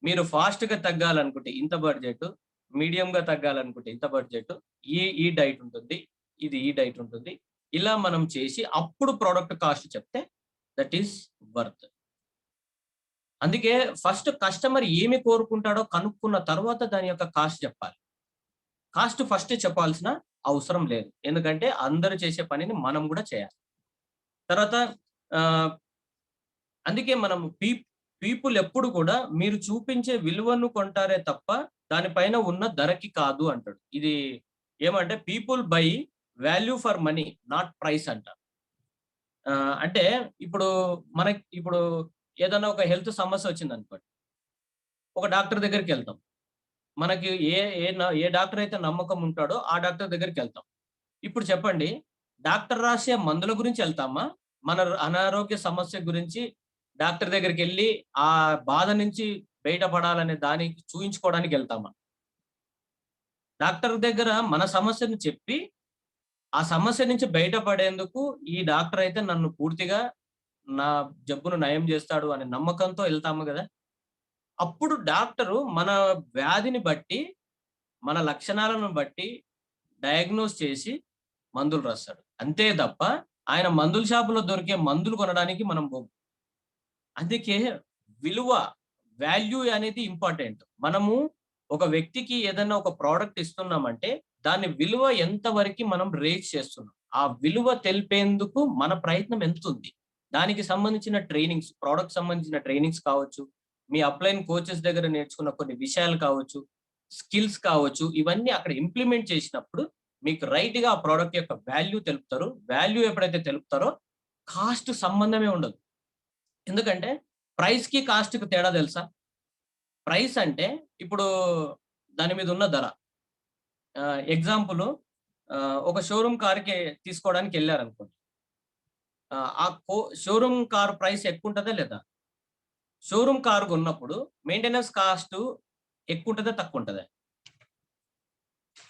మీరు ఫాస్ట్‌గా తగ్గాలనుకుంటే ఇంత బడ్జెట్, మీడియంగా తగ్గాలనుకుంటే ఇంత బడ్జెట్, ఈ డైట్ ఉంటుంది. ఈ డైట్ ఉంటుంది. ఇలా మనం చేసి అప్పుడు ప్రొడక్ట్ కాస్ట్ చెప్తే దట్ ఈస్ వర్త్. అందుకే ఫస్ట్ కస్టమర్ ఏమి కోరుకుంటాడో కనుక్కున్న తర్వాత దాని యొక్క కాస్ట్ చెప్పాలి. కాస్ట్ ఫస్ట్ చెప్పాల్సిన అవసరం లేదు. ఎందుకంటే అందరూ చేసే పనిని మనం గూడా చేయాలి. తర్వాత ఆహ్, అందుకే మనం పీపుల్ ఎప్పుడు కూడా మీరు చూపించే విలువను కొంటారే తప్ప దాని పైన ఉన్న ధరకి కాదు అంటాడు. ఇది ఏమంటే people by value for money not price అంటారు. అంటే ఇప్పుడు ఇప్పుడు ఏదన్నా ఒక హెల్త్ సమస్య వచ్చిందనుకోండి. ఒక డాక్టర్ దగ్గరికెళ్తాం. మనకి ఏ డాక్టర్ అయితే నమ్మకం ఉంటాడో ఆ డాక్టర్ దగ్గరికెళ్తాం. ఇప్పుడు చెప్పండి, డాక్టర్ రాసే మందుల గురించి ఎళ్తామా? మన అనారోగ్య సమస్య గురించి డాక్టర్ దగ్గరికెళ్లి ఆ బాధ నుంచి బయటపడాలనే దానికి చూయించుకోవడానికెళ్తామా? డాక్టర్ దగ్గర మన సమస్యను చెప్పి, ఆ సమస్య నుంచి బయటపడేందుకు ఈ డాక్టర్ అయితే నన్ను పూర్తిగా నా జబ్బును నయం జేస్తాడు అనే నమ్మకంతో ఎళ్తాము గదా! అప్పుడు డాక్టరు మన వ్యాధిని బట్టి, మన లక్షణాలను బట్టి డయాగ్నోస్ చేసి మందులు రాస్తాడు. అంతే తప్ప ఆయన మందుల షాపులో దొరికే మందులు కొనడానికి మనం పోము. అందుకే విలువ, వాల్యూ అనేది ఇంపార్టెంట్. మనము ఒక వ్యక్తికి ఏదన్నా ఒక ప్రొడక్ట్ ఇస్తున్నామంటే, దాని విలువ ఎంత వరకి మనం రేట్ చేస్తున్నాం. ఆ విలువ తెలిపేందుకు మన ప్రయత్నం ఎంతుంది? దానికి సంబంధించిన ట్రైనింగ్స్, ప్రొడక్ట్‌కి సంబంధించిన ట్రైనింగ్స్ కావచ్చు, మీ అప్‌లైన్ కోచెస్ దగ్గర నేర్చుకున్న కొన్ని విషయాలు కావచ్చు, స్కిల్స్ కావచ్చు, ఇవన్నీ అక్కడ ఇంప్లిమెంట్ చేసినప్పుడు మీకు రైట్‌గా ఆ ప్రొడక్ట్ యొక్క వాల్యూ తెలుపుతారు. వాల్యూ ఎప్పుడైతే తెలుపుతారో కాస్ట్ సంబంధమే ఉండదు. ఎందుకంటే ప్రైస్‌కి, కాస్ట్‌కి తేడా తెలుసా? ప్రైస్ అంటే ఇప్పుడు దాని మీద ఉన్న ధర. ఎగ్జాంపుల్ ఒక షోరూమ్ కార్‌కి తీసుకోవడానికెళ్లారనుకోండి. ఆ షోరూమ్ కార్ ప్రైస్ ఎక్కువుంటదా లేదా? షోరూమ్ కార్ కొన్నప్పుడు మెయింటెనెన్స్ కాస్ట్ ఎక్కువుంటదా? తక్కువుంటదా?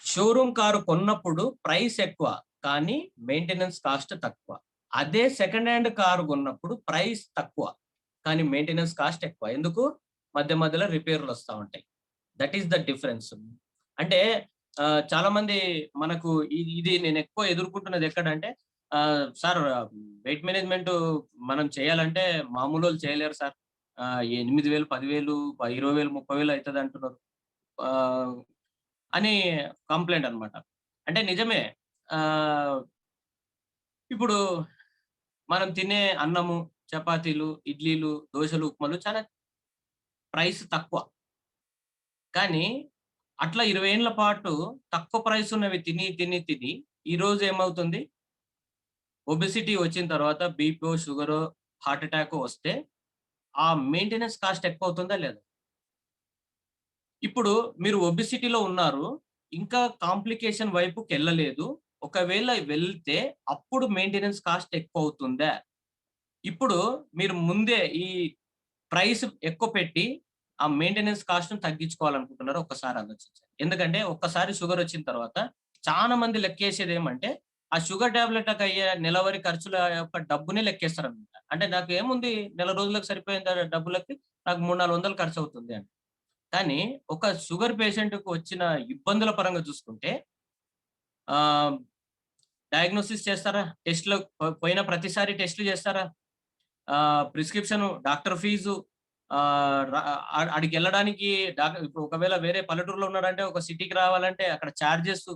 షోరూమ్ కారు కొన్నప్పుడు ప్రైస్ ఎక్కువ. కానీ మెయింటెనెన్స్ కాస్ట్ తక్కువ. అదే సెకండ్ హ్యాండ్ కారు కొన్నప్పుడు ప్రైస్ తక్కువ. కానీ మెయింటెనెన్స్ కాస్ట్ ఎక్కువ. ఎందుకు? మధ్య మధ్యలో రిపేర్‌లొస్తా ఉంటాయి. That is the difference. అంటే చాలామంది మనకు ఇది నేనెక్కువ ఎదుర్కుంటున్నది ఎక్కడంటే సార్ వెయిట్ మేనేజ్‌మెంట్ మనం చేయాలంటే మామూలోళ్ళు చేయలేరు సార్. 8,000, 10,000, 20,000, 30,000 అయితదంటున్నారు. ఆహ్, అని కంప్లెయింట్ అన్నమాట. అంటే నిజమే. ఆహ్, ఇప్పుడు మనం తినే అన్నము, చపాతీలు, ఇడ్లీలు, దోసలు, ఉప్మాలు చాలా ప్రైస్ తక్కువ. కానీ అట్లా 20 ఏండ్ల పాటు తక్కువ ప్రైస్ ఉన్నవి తిని ఈరోజు ఏమవుతుంది? ఒబెసిటీ వచ్చిన తర్వాత బీపో, షుగరో, హార్ట్ అటాకో వస్తే ఆ మెయింటెనెన్స్ కాస్ట్ ఎక్కువవుతుందా లేదా? ఇప్పుడు మీరు ఒబెసిటీలో ఉన్నారు. ఇంకా కాంప్లికేషన్ వైపుకెళ్ళలేదు. ఒకవేళ వెళ్తే అప్పుడు మెయింటెనెన్స్ కాస్ట్ ఎక్కువవుతుందా? ఇప్పుడు మీరు ముందే ఈ ప్రైస్ ఎక్కువ పెట్టి, ఆ మెయింటెనెన్స్ కాస్ట్‌ని తగ్గించుకోవాలనుకుంటున్నారా? ఒక్కసారి ఆలోచించండి. ఎందుకంటే ఒక్కసారి షుగరొచ్చిన తర్వాత చాలా మంది లెక్కేసేదేమంటే, ఆ షుగర్ టాబ్లెట్‌లకయ్యే నెలవారీ ఖర్చుల యొక్క డబ్బునే లెక్కేస్తారనమాట. అంటే నాకేముంది నెల రోజులకు సరిపోయేంత డబ్బులకి నాకు 300, 400 ఖర్చవుతుంది అని. కానీ ఒక షుగర్ పేషెంట్‌కి వచ్చిన ఇబ్బందుల పరంగా చూసుకుంటే ఆహ్, డయాగ్నోసిస్ చేస్తారా? టెస్ట్‌లు పోయిన ప్రతిసారి టెస్ట్‌లు చేస్తారా? ప్రిస్క్రిప్షన్ డాక్టర్ ఫీజు ఆహ్, ర ఆడికెళ్ళడానికి ఇప్పుడు ఒకవేళ వేరే పల్లెటూరులో ఉన్నాడంటే ఒక సిటీకి రావాలంటే అక్కడ చార్జెస్,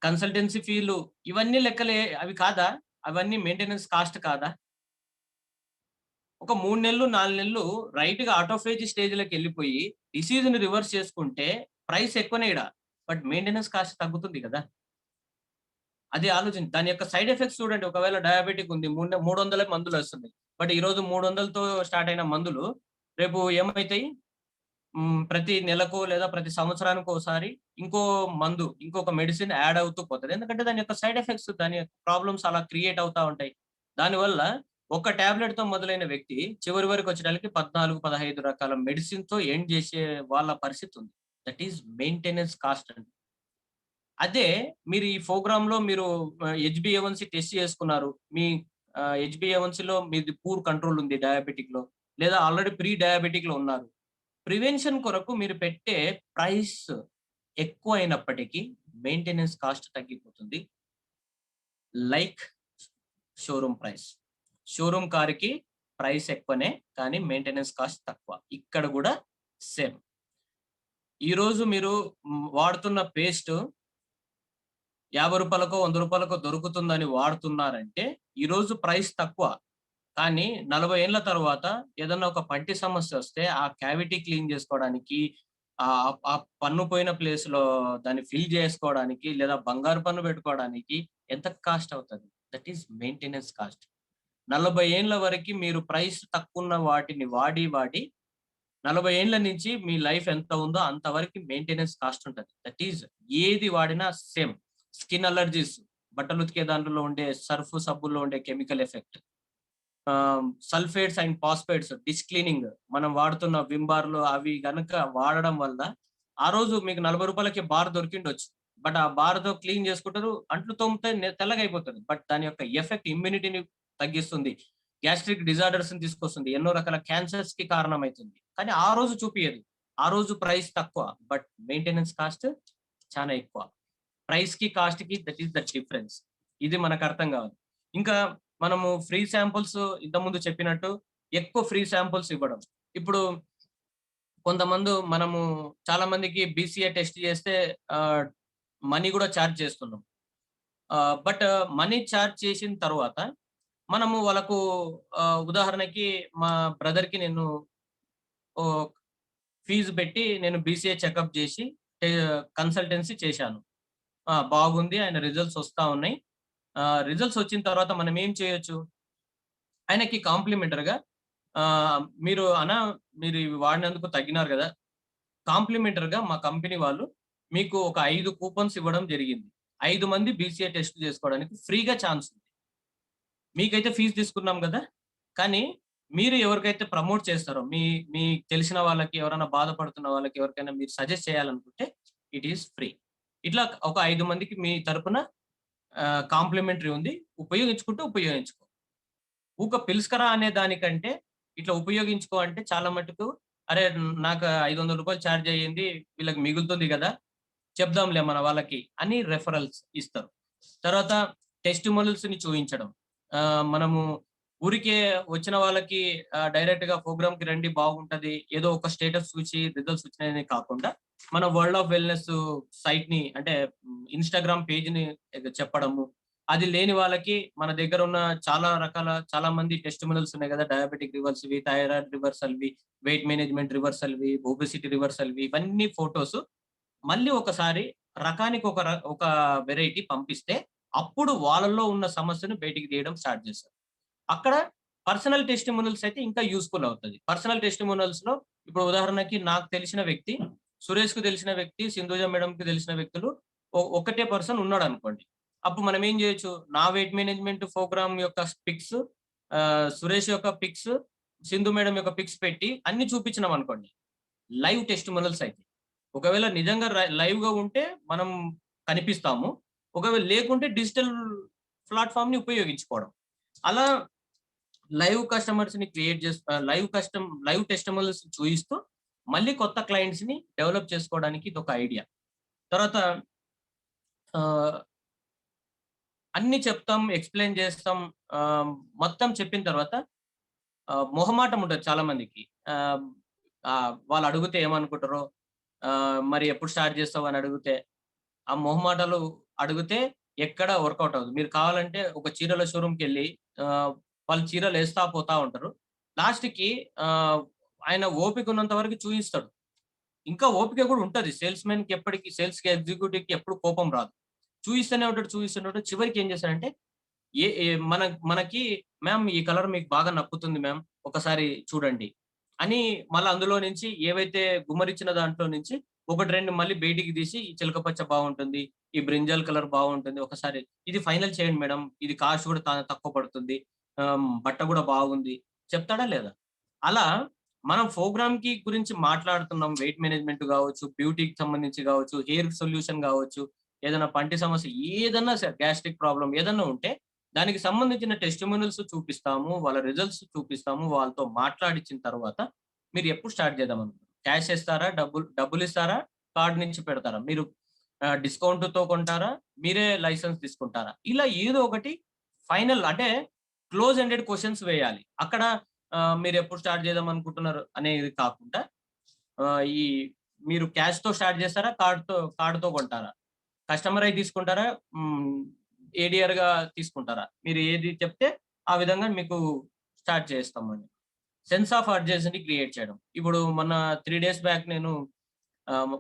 కన్సల్టెన్సీ ఫీలు ఇవన్నీ లెక్కలే అవి కాదా? అవన్నీ మెయింటెనెన్స్ కాస్ట్ కాదా? ఒక 3 నెలలు, 4 నెలలు రైట్‌గా ఆటోఫేజ్ స్టేజ్‌లోకెళ్ళిపోయి డిసీజ్‌ని రివర్స్ చేసుకుంటే ప్రైస్ ఎక్కువనే ఈడ. బట్ మెయింటెనెన్స్ కాస్ట్ తగ్గుతుంది గదా! అది దాని యొక్క సైడ్ ఎఫెక్ట్స్ చూడండి. ఒకవేళ డయాబెటిక్ ఉంది. 300 మందులొస్తున్నాయి. బట్ ఈరోజు 300తో స్టార్ట్ అయిన మందులు రేపు ఏమైతాయి? ప్రతి నెలకో లేదా ప్రతి సంవత్సరానికోసారి ఇంకో ఇంకొక మెడిసిన్ యాడ్ అవుతూ పోతది. ఎందుకంటే దాని యొక్క సైడ్ ఎఫెక్ట్స్ దాని యొక్క ప్రాబ్లమ్స్ అలా క్రియేట్ అవుతా ఉంటాయి. దానివల్ల ఒక టాబ్లెట్‌తో మొదలైన వ్యక్తి చివరి వరకొచ్చేటానికి 14, 15 రకాల మెడిసిన్‌తో ఎండ్ జేసే వాళ్ళ పరిస్థితుంది. దట్ ఈస్ మెయింటెనెన్స్ కాస్ట్ అండి. అదే మీరు ఈ ప్రోగ్రామ్‌లో మీరు హెచ్‌బీఏవన్సీ టెస్ట్ చేసుకున్నారు. మీ హెచ్‌బీఏవన్సీలో మీది పూర్ కంట్రోల్ ఉంది డయాబెటిక్‌లో, లేదా ఆల్రెడీ ప్రీ డయాబెటిక్‌లో ఉన్నారు. ప్రివెన్షన్ కొరకు మీరు పెట్టే ప్రైస్ ఎక్కువైనప్పటికీ మెయింటెనెన్స్ కాస్ట్ తగ్గిపోతుంది. Like showroom price. షోరూమ్ కార్‌కి ప్రైస్ ఎక్కువనే, కానీ మెయింటెనెన్స్ కాస్ట్ తక్కువ. ఇక్కడ గూడా సేమ్. ఈరోజు మీరు వాడుతున్న పేస్టు రూ. 50కో, రూ. 100కో దొరుకుతుందని వాడుతున్నారంటే, ఈరోజు ప్రైస్ తక్కువ. కానీ 40 ఏండ్ల తరువాత ఏదన్నా ఒక పంటి సమస్యొస్తే, ఆ క్యావిటీ క్లీన్ జేసుకోవడానికి, ఆ పన్ను పోయిన ప్లేస్‌లో దాన్ని ఫిల్ జేసుకోవడానికి, లేదా బంగారు పన్ను పెట్టుకోవడానికి ఎంత కాస్ట్ అవుతది? That is maintenance cost. 40 ఏండ్ల వరకి మీరు ప్రైస్ తక్కువున్న వాటిని వాడి 40 ఏండ్ల నుంచి మీ లైఫ్ ఎంత ఉందో అంతవరకు మెయింటెనెన్స్ కాస్ట్ ఉంటది. దట్ ఈస్ ఏది వాడినా సేమ్. స్కిన్ అలర్జీస్, బట్టలు ఉతికే దాంట్లో ఉండే సర్ఫ్ సబ్బుల్లో ఉండే chemical effect. Sulphates and phosphates, dish cleaning మనం వాడుతున్న విమ్ బార్‌లు అవి గనక వాడడం వల్ల, ఆ రోజు మీకు రూ. 40కి బార్ దొరికిండొచ్చు. బట్ ఆ బార్‌తో క్లీన్ చేసుకుంటారు. అంట్లు తోమితే తెల్లగయిపోతది. బట్ దాని యొక్క ఎఫెక్ట్ ఇమ్యూనిటీని తగ్గిస్తుంది. గ్యాస్ట్రిక్ డిజార్డర్స్‌ని తీసుకొస్తుంది. ఎన్నో రకాల క్యాన్సర్స్‌కి కారణమైతుంది. కానీ ఆ రోజు చూపియదు. ఆ రోజు ప్రైస్ తక్కువ. బట్ మెయింటెనెన్స్ కాస్ట్ చానా ఎక్కువ. ప్రైస్‌కి, కాస్ట్‌కి దట్ ఈస్ ద డిఫరెన్స్. ఇది మనకు అర్థం కావాలి. ఇంకా మనము ఫ్రీ శాంపుల్స్ ఇంతకుముందు చెప్పినట్టు ఎక్కువ ఫ్రీ శాంపుల్స్ ఇవ్వడం. ఇప్పుడు మనము చాలా మందికి బీసీఏ టెస్ట్ చేస్తే ఆహ్, మనీ గూడా చార్జ్ చేస్తున్నాం. బట్ మనీ చార్జ్ చేసిన తరువాత మనము వాళ్ళకు ఉదాహరణకి మా బ్రదర్‌కి నేను ఓహ్, ఫీజు పెట్టి నేను బీసీఏ చెకప్ జేసి టే కన్సల్టెన్సీ చేశాను. బాగుంది. ఆయన రిజల్ట్స్ వస్తా ఉన్నాయి. రిజల్ట్స్ వచ్చిన తర్వాత మనం ఏం చేయొచ్చు? ఆయనకి కాంప్లిమెంటరీగా మీరు మీరు ఇవి వాడినందుకు తగ్గినారు గదా! కాంప్లిమెంటరీగా మా కంపెనీ వాళ్ళు మీకు ఒక 5 కూపన్స్ ఇవ్వడం జరిగింది. 5 మంది బీసీఏ టెస్ట్ చేసుకోవడానికి ఫ్రీగా ఛాన్స్ ఉంది. మీకైతే ఫీజ్ తీసుకున్నాం గదా! కానీ మీరు ఎవరికైతే ప్రమోట్ చేస్తారో మీకు తెలిసిన వాళ్ళకి, ఎవరైనా బాధపడుతున్న వాళ్ళకి, ఎవరికైనా మీరు సజెస్ట్ చేయాలనుకుంటే ఇట్ ఈస్ ఫ్రీ. ఇట్లా ఒక 5 మందికి మీ తరపున కాంప్లిమెంటరీ ఉంది. ఉపయోగించుకుంటే ఉపయోగించుకో. పిలుసుకరా అనే దానికంటే, ఇట్లా ఉపయోగించుకో అంటే చాలా మటుకు, అరే! నాకు రూ. 500 చార్జ్ అయ్యింది. వీళ్ళకి మిగులుతుంది గదా! చెప్దాంలే మన వాళ్ళకి అని రెఫరల్స్ ఇస్తారు. తర్వాత టెస్టిమోనియల్స్‌ని చూయించడం. మనము ఊరికే వచ్చిన వాళ్ళకి డైరెక్ట్‌గా ప్రోగ్రామ్‌కి రండి బాగుంటది. ఏదో ఒక స్టేటస్ చూసి రిజల్ట్స్ వచ్చినాయనే కాకుండా, మన వరల్డ్ ఆఫ్ వెల్‌నెస్ సైట్‌ని అంటే ఇన్‌స్టాగ్రామ్ పేజ్‌ని చెప్పడము. అది లేని వాళ్ళకి మన దగ్గర ఉన్న చాలా మంది టెస్టిమోనియల్స్ ఉన్నాయి గదా! డయాబెటిక్ రివర్స్‌వి, థైరాయిడ్ రివర్సల్‌వి, వెయిట్ మేనేజ్‌మెంట్ రివర్సల్‌వి, ఒబెసిటీ రివర్సల్‌వి ఇవన్నీ ఫోటోస్ మళ్ళీ ఒకసారి రకానికి ఒక వెరైటీ పంపిస్తే, అప్పుడు వాళ్ళలో ఉన్న సమస్యను బయటికి తీయడం స్టార్ట్ చేస్తారు. అక్కడ పర్సనల్ టెస్టిమోనియల్స్ అయితే ఇంకా యూజ్‌ఫుల్ అవుతది. పర్సనల్ టెస్టిమోనియల్స్‌లో ఇప్పుడు ఉదాహరణకి నాకు తెలిసిన వ్యక్తి, సురేష్‌కు తెలిసిన వ్యక్తి, సింధూజ మేడంకి తెలిసిన వ్యక్తులు ఒకటే పర్సన్ ఉన్నాడనుకోండి. అప్పుడు మనం ఏం చేయొచ్చు, నా వెయిట్ మేనేజ్‌మెంట్ ప్రోగ్రామ్ యొక్క పిక్స్, సురేష్ యొక్క పిక్స్, సింధు మేడం యొక్క పిక్స్ పెట్టి అన్ని చూపించినామనుకోండి. లైవ్ టెస్టిమోనియల్స్ అయితాయి. ఒకవేళ నిజంగా లైవ్‌గా ఉంటే మనం కనిపిస్తాము. ఒకవేళ లేకుంటే డిజిటల్ ప్లాట్‌ఫార్మ్‌ని ఉపయోగించుకోవడం. అలా లైవ్ టెస్టిమోనియల్స్ చూయిస్తూ మళ్ళీ కొత్త క్లయింట్స్‌ని డెవలప్ చేసుకోవడానికి ఇదొక ఐడియా. తర్వాత ఆహ్, అన్నీ చెప్తాం, ఎక్స్‌ప్లెయిన్ చేస్తాం. ఆహ్, మొత్తం చెప్పిన తర్వాత మొహమాటం ఉంటది చాలా మందికి. ఆహ్, వాళ్ళు అడిగితే ఏమనుకుంటారో, మరి ఎప్పుడు స్టార్ట్ చేస్తావు అని అడిగితే, ఆ మొహమాటాలు అడిగితే ఎక్కడ వర్కౌట్ అవ్వదు. మీరు కావాలంటే ఒక చీరల షోరూమ్‌కెళ్ళి వాళ్ళు చీరలేస్తా పోతా ఉంటారు. లాస్ట్‌కి ఆహ్, ఆయన ఓపిక ఉన్నంత వరకు చూయిస్తాడు. ఇంకా ఓపిక కూడా ఉంటది. సేల్స్‌మెన్‌కి ఎప్పటికి సేల్స్‌కి ఎగ్జిక్యూటివ్‌కి ఎప్పుడు కోపం రాదు. చూయిస్తూనే ఉంటాడు. చివరికి ఏం చేస్తాడంటే ఏ ఏ మన మనకి మ్యామ్ ఈ కలర్ మీకు బాగా నప్పుతుంది మ్యామ్. ఒకసారి చూడండి. అని మళ్ళా అందులో నుంచి ఏవైతే గుమ్మరిచ్చిన దాంట్లో నుంచి 1, 2 మళ్ళీ బయటికి తీసి ఈ చిలక పచ్చ బావుంటుంది. ఈ బ్రింజాల్ కలర్ బావుంటుంది. ఒకసారి ఇది ఫైనల్ చేయండి మేడం. ఇది కాస్ట్ కూడా తక్కువ పడుతుంది. బట్ట కూడా బాగుంది. చెప్తాడా లేదా? అలా మనం ప్రోగ్రామ్‌కి గురించి మాట్లాడుతున్నాం. వెయిట్ మేనేజ్‌మెంట్ గావచ్చు, బ్యూటీకి సంబంధించి గావచ్చు, హెయిర్ సొల్యూషన్ గావచ్చు, ఏదైనా పంటి సమస్య ఏదన్నా సరే గ్యాస్ట్రిక్ ప్రాబ్లమ్ ఏదన్నా ఉంటే దానికి సంబంధించిన టెస్టిమోనియల్స్ చూపిస్తాము. వాళ్ళ రిజల్ట్స్ చూపిస్తాము. వాళ్ళతో మాట్లాడిచ్చిన తర్వాత మీరు ఎప్పుడు స్టార్ట్ చేద్దామనుకుంటున్నారు? క్యాష్ ఇస్తారా? డబ్బులిస్తారా? కార్డ్ నుంచి పెడతారా? మీరు డిస్కౌంట్‌తో కొంటారా? మీరే లైసెన్స్ తీసుకుంటారా? ఇలా ఏదో ఒకటి ఫైనల్ అంటే క్లోజ్ ఎండెడ్ క్వెషన్స్ వేయాలి. అక్కడ మీరెప్పుడు స్టార్ట్ చేద్దాం అనుకుంటున్నారు అనేది కాకుండా ఈ మీరు క్యాష్‌తో స్టార్ట్ చేస్తారా? కార్డ్‌తో కొంటారా? కస్టమర్ అయి తీసుకుంటారా? హ్మ్. ఏడీఆర్‌గా తీసుకుంటారా? మీరు ఏది చెప్తే ఆ విధంగా మీకు స్టార్ట్ చేస్తామండి. సెన్స్ ఆఫ్ అర్జెన్సీని క్రియేట్ చేయడం. ఇప్పుడు మొన్న 3 డేస్ బ్యాక్ నేను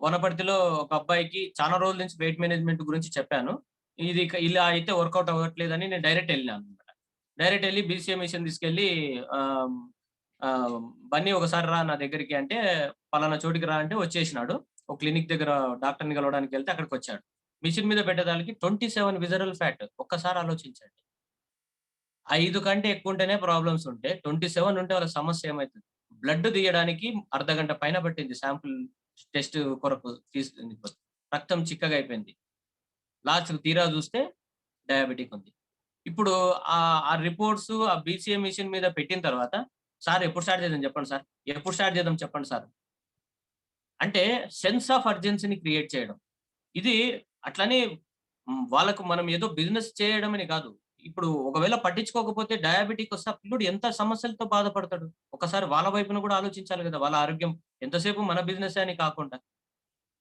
వనపర్తిలో ఒక అబ్బాయికి చాలా రోజుల నుంచి వెయిట్ మేనేజ్‌మెంట్ గురించి చెప్పాను. ఇలా అయితే వర్కౌట్ అవ్వట్లేదని నేను డైరెక్ట్ ఎళ్ళాననమాట. డైరెక్ట్ ఎళ్లి బీసీఏ మిషన్ తీసుకెళ్ళి ఆహ్, ఆహ్, "బన్నీ ఒకసారి రా నా దగ్గరికి" అంటే, "పలానా చోటికి రా" అంటే వచ్చేసినాడు. ఒక క్లినిక్ దగ్గర డాక్టర్‌ని కలవడానికెళ్తే అక్కడికొచ్చాడు. మిషన్ మీద పెట్టేదానికి 27 విసరల్ ఫ్యాట్. ఒక్కసారి ఆలోచించండి. 5 కంటే ఎక్కువుంటేనే ప్రాబ్లమ్స్ ఉంటే, 27 ఉంటే వాళ్ళ సమస్య ఏమైతది? బ్లడ్ తీయడానికి అర్ధగంట పైన పట్టింది శాంపుల్ టెస్ట్ కొరకు రక్తం చిక్కగా అయిపోయింది. లాస్ట్‌కి తీరా చూస్తే డయాబెటిక్ ఉంది. ఇప్పుడు ఆ రిపోర్ట్స్ ఆ బీసీఏ మిషన్ మీద పెట్టిన తర్వాత, "సార్ ఎప్పుడు స్టార్ట్ చేద్దాం చెప్పండి సార్. ఎప్పుడు స్టార్ట్ చేద్దాం చెప్పండి సార్." అంటే సెన్స్ ఆఫ్ అర్జెన్సీని క్రియేట్ చేయడం. ఇది అట్లని వాళ్ళకు మనం ఏదో బిజినెస్ చేయడమని కాదు. ఇప్పుడు ఒకవేళ పట్టించుకోకపోతే డయాబెటిక్ వస్తే ఆ పిల్లోడు ఎంత సమస్యలతో బాధపడతాడు. ఒకసారి వాళ్ళ వైపున కూడా ఆలోచించాలి గదా! వాళ్ళ ఆరోగ్యం ఎంతసేపు మన బిజినెసే అని కాకుండా.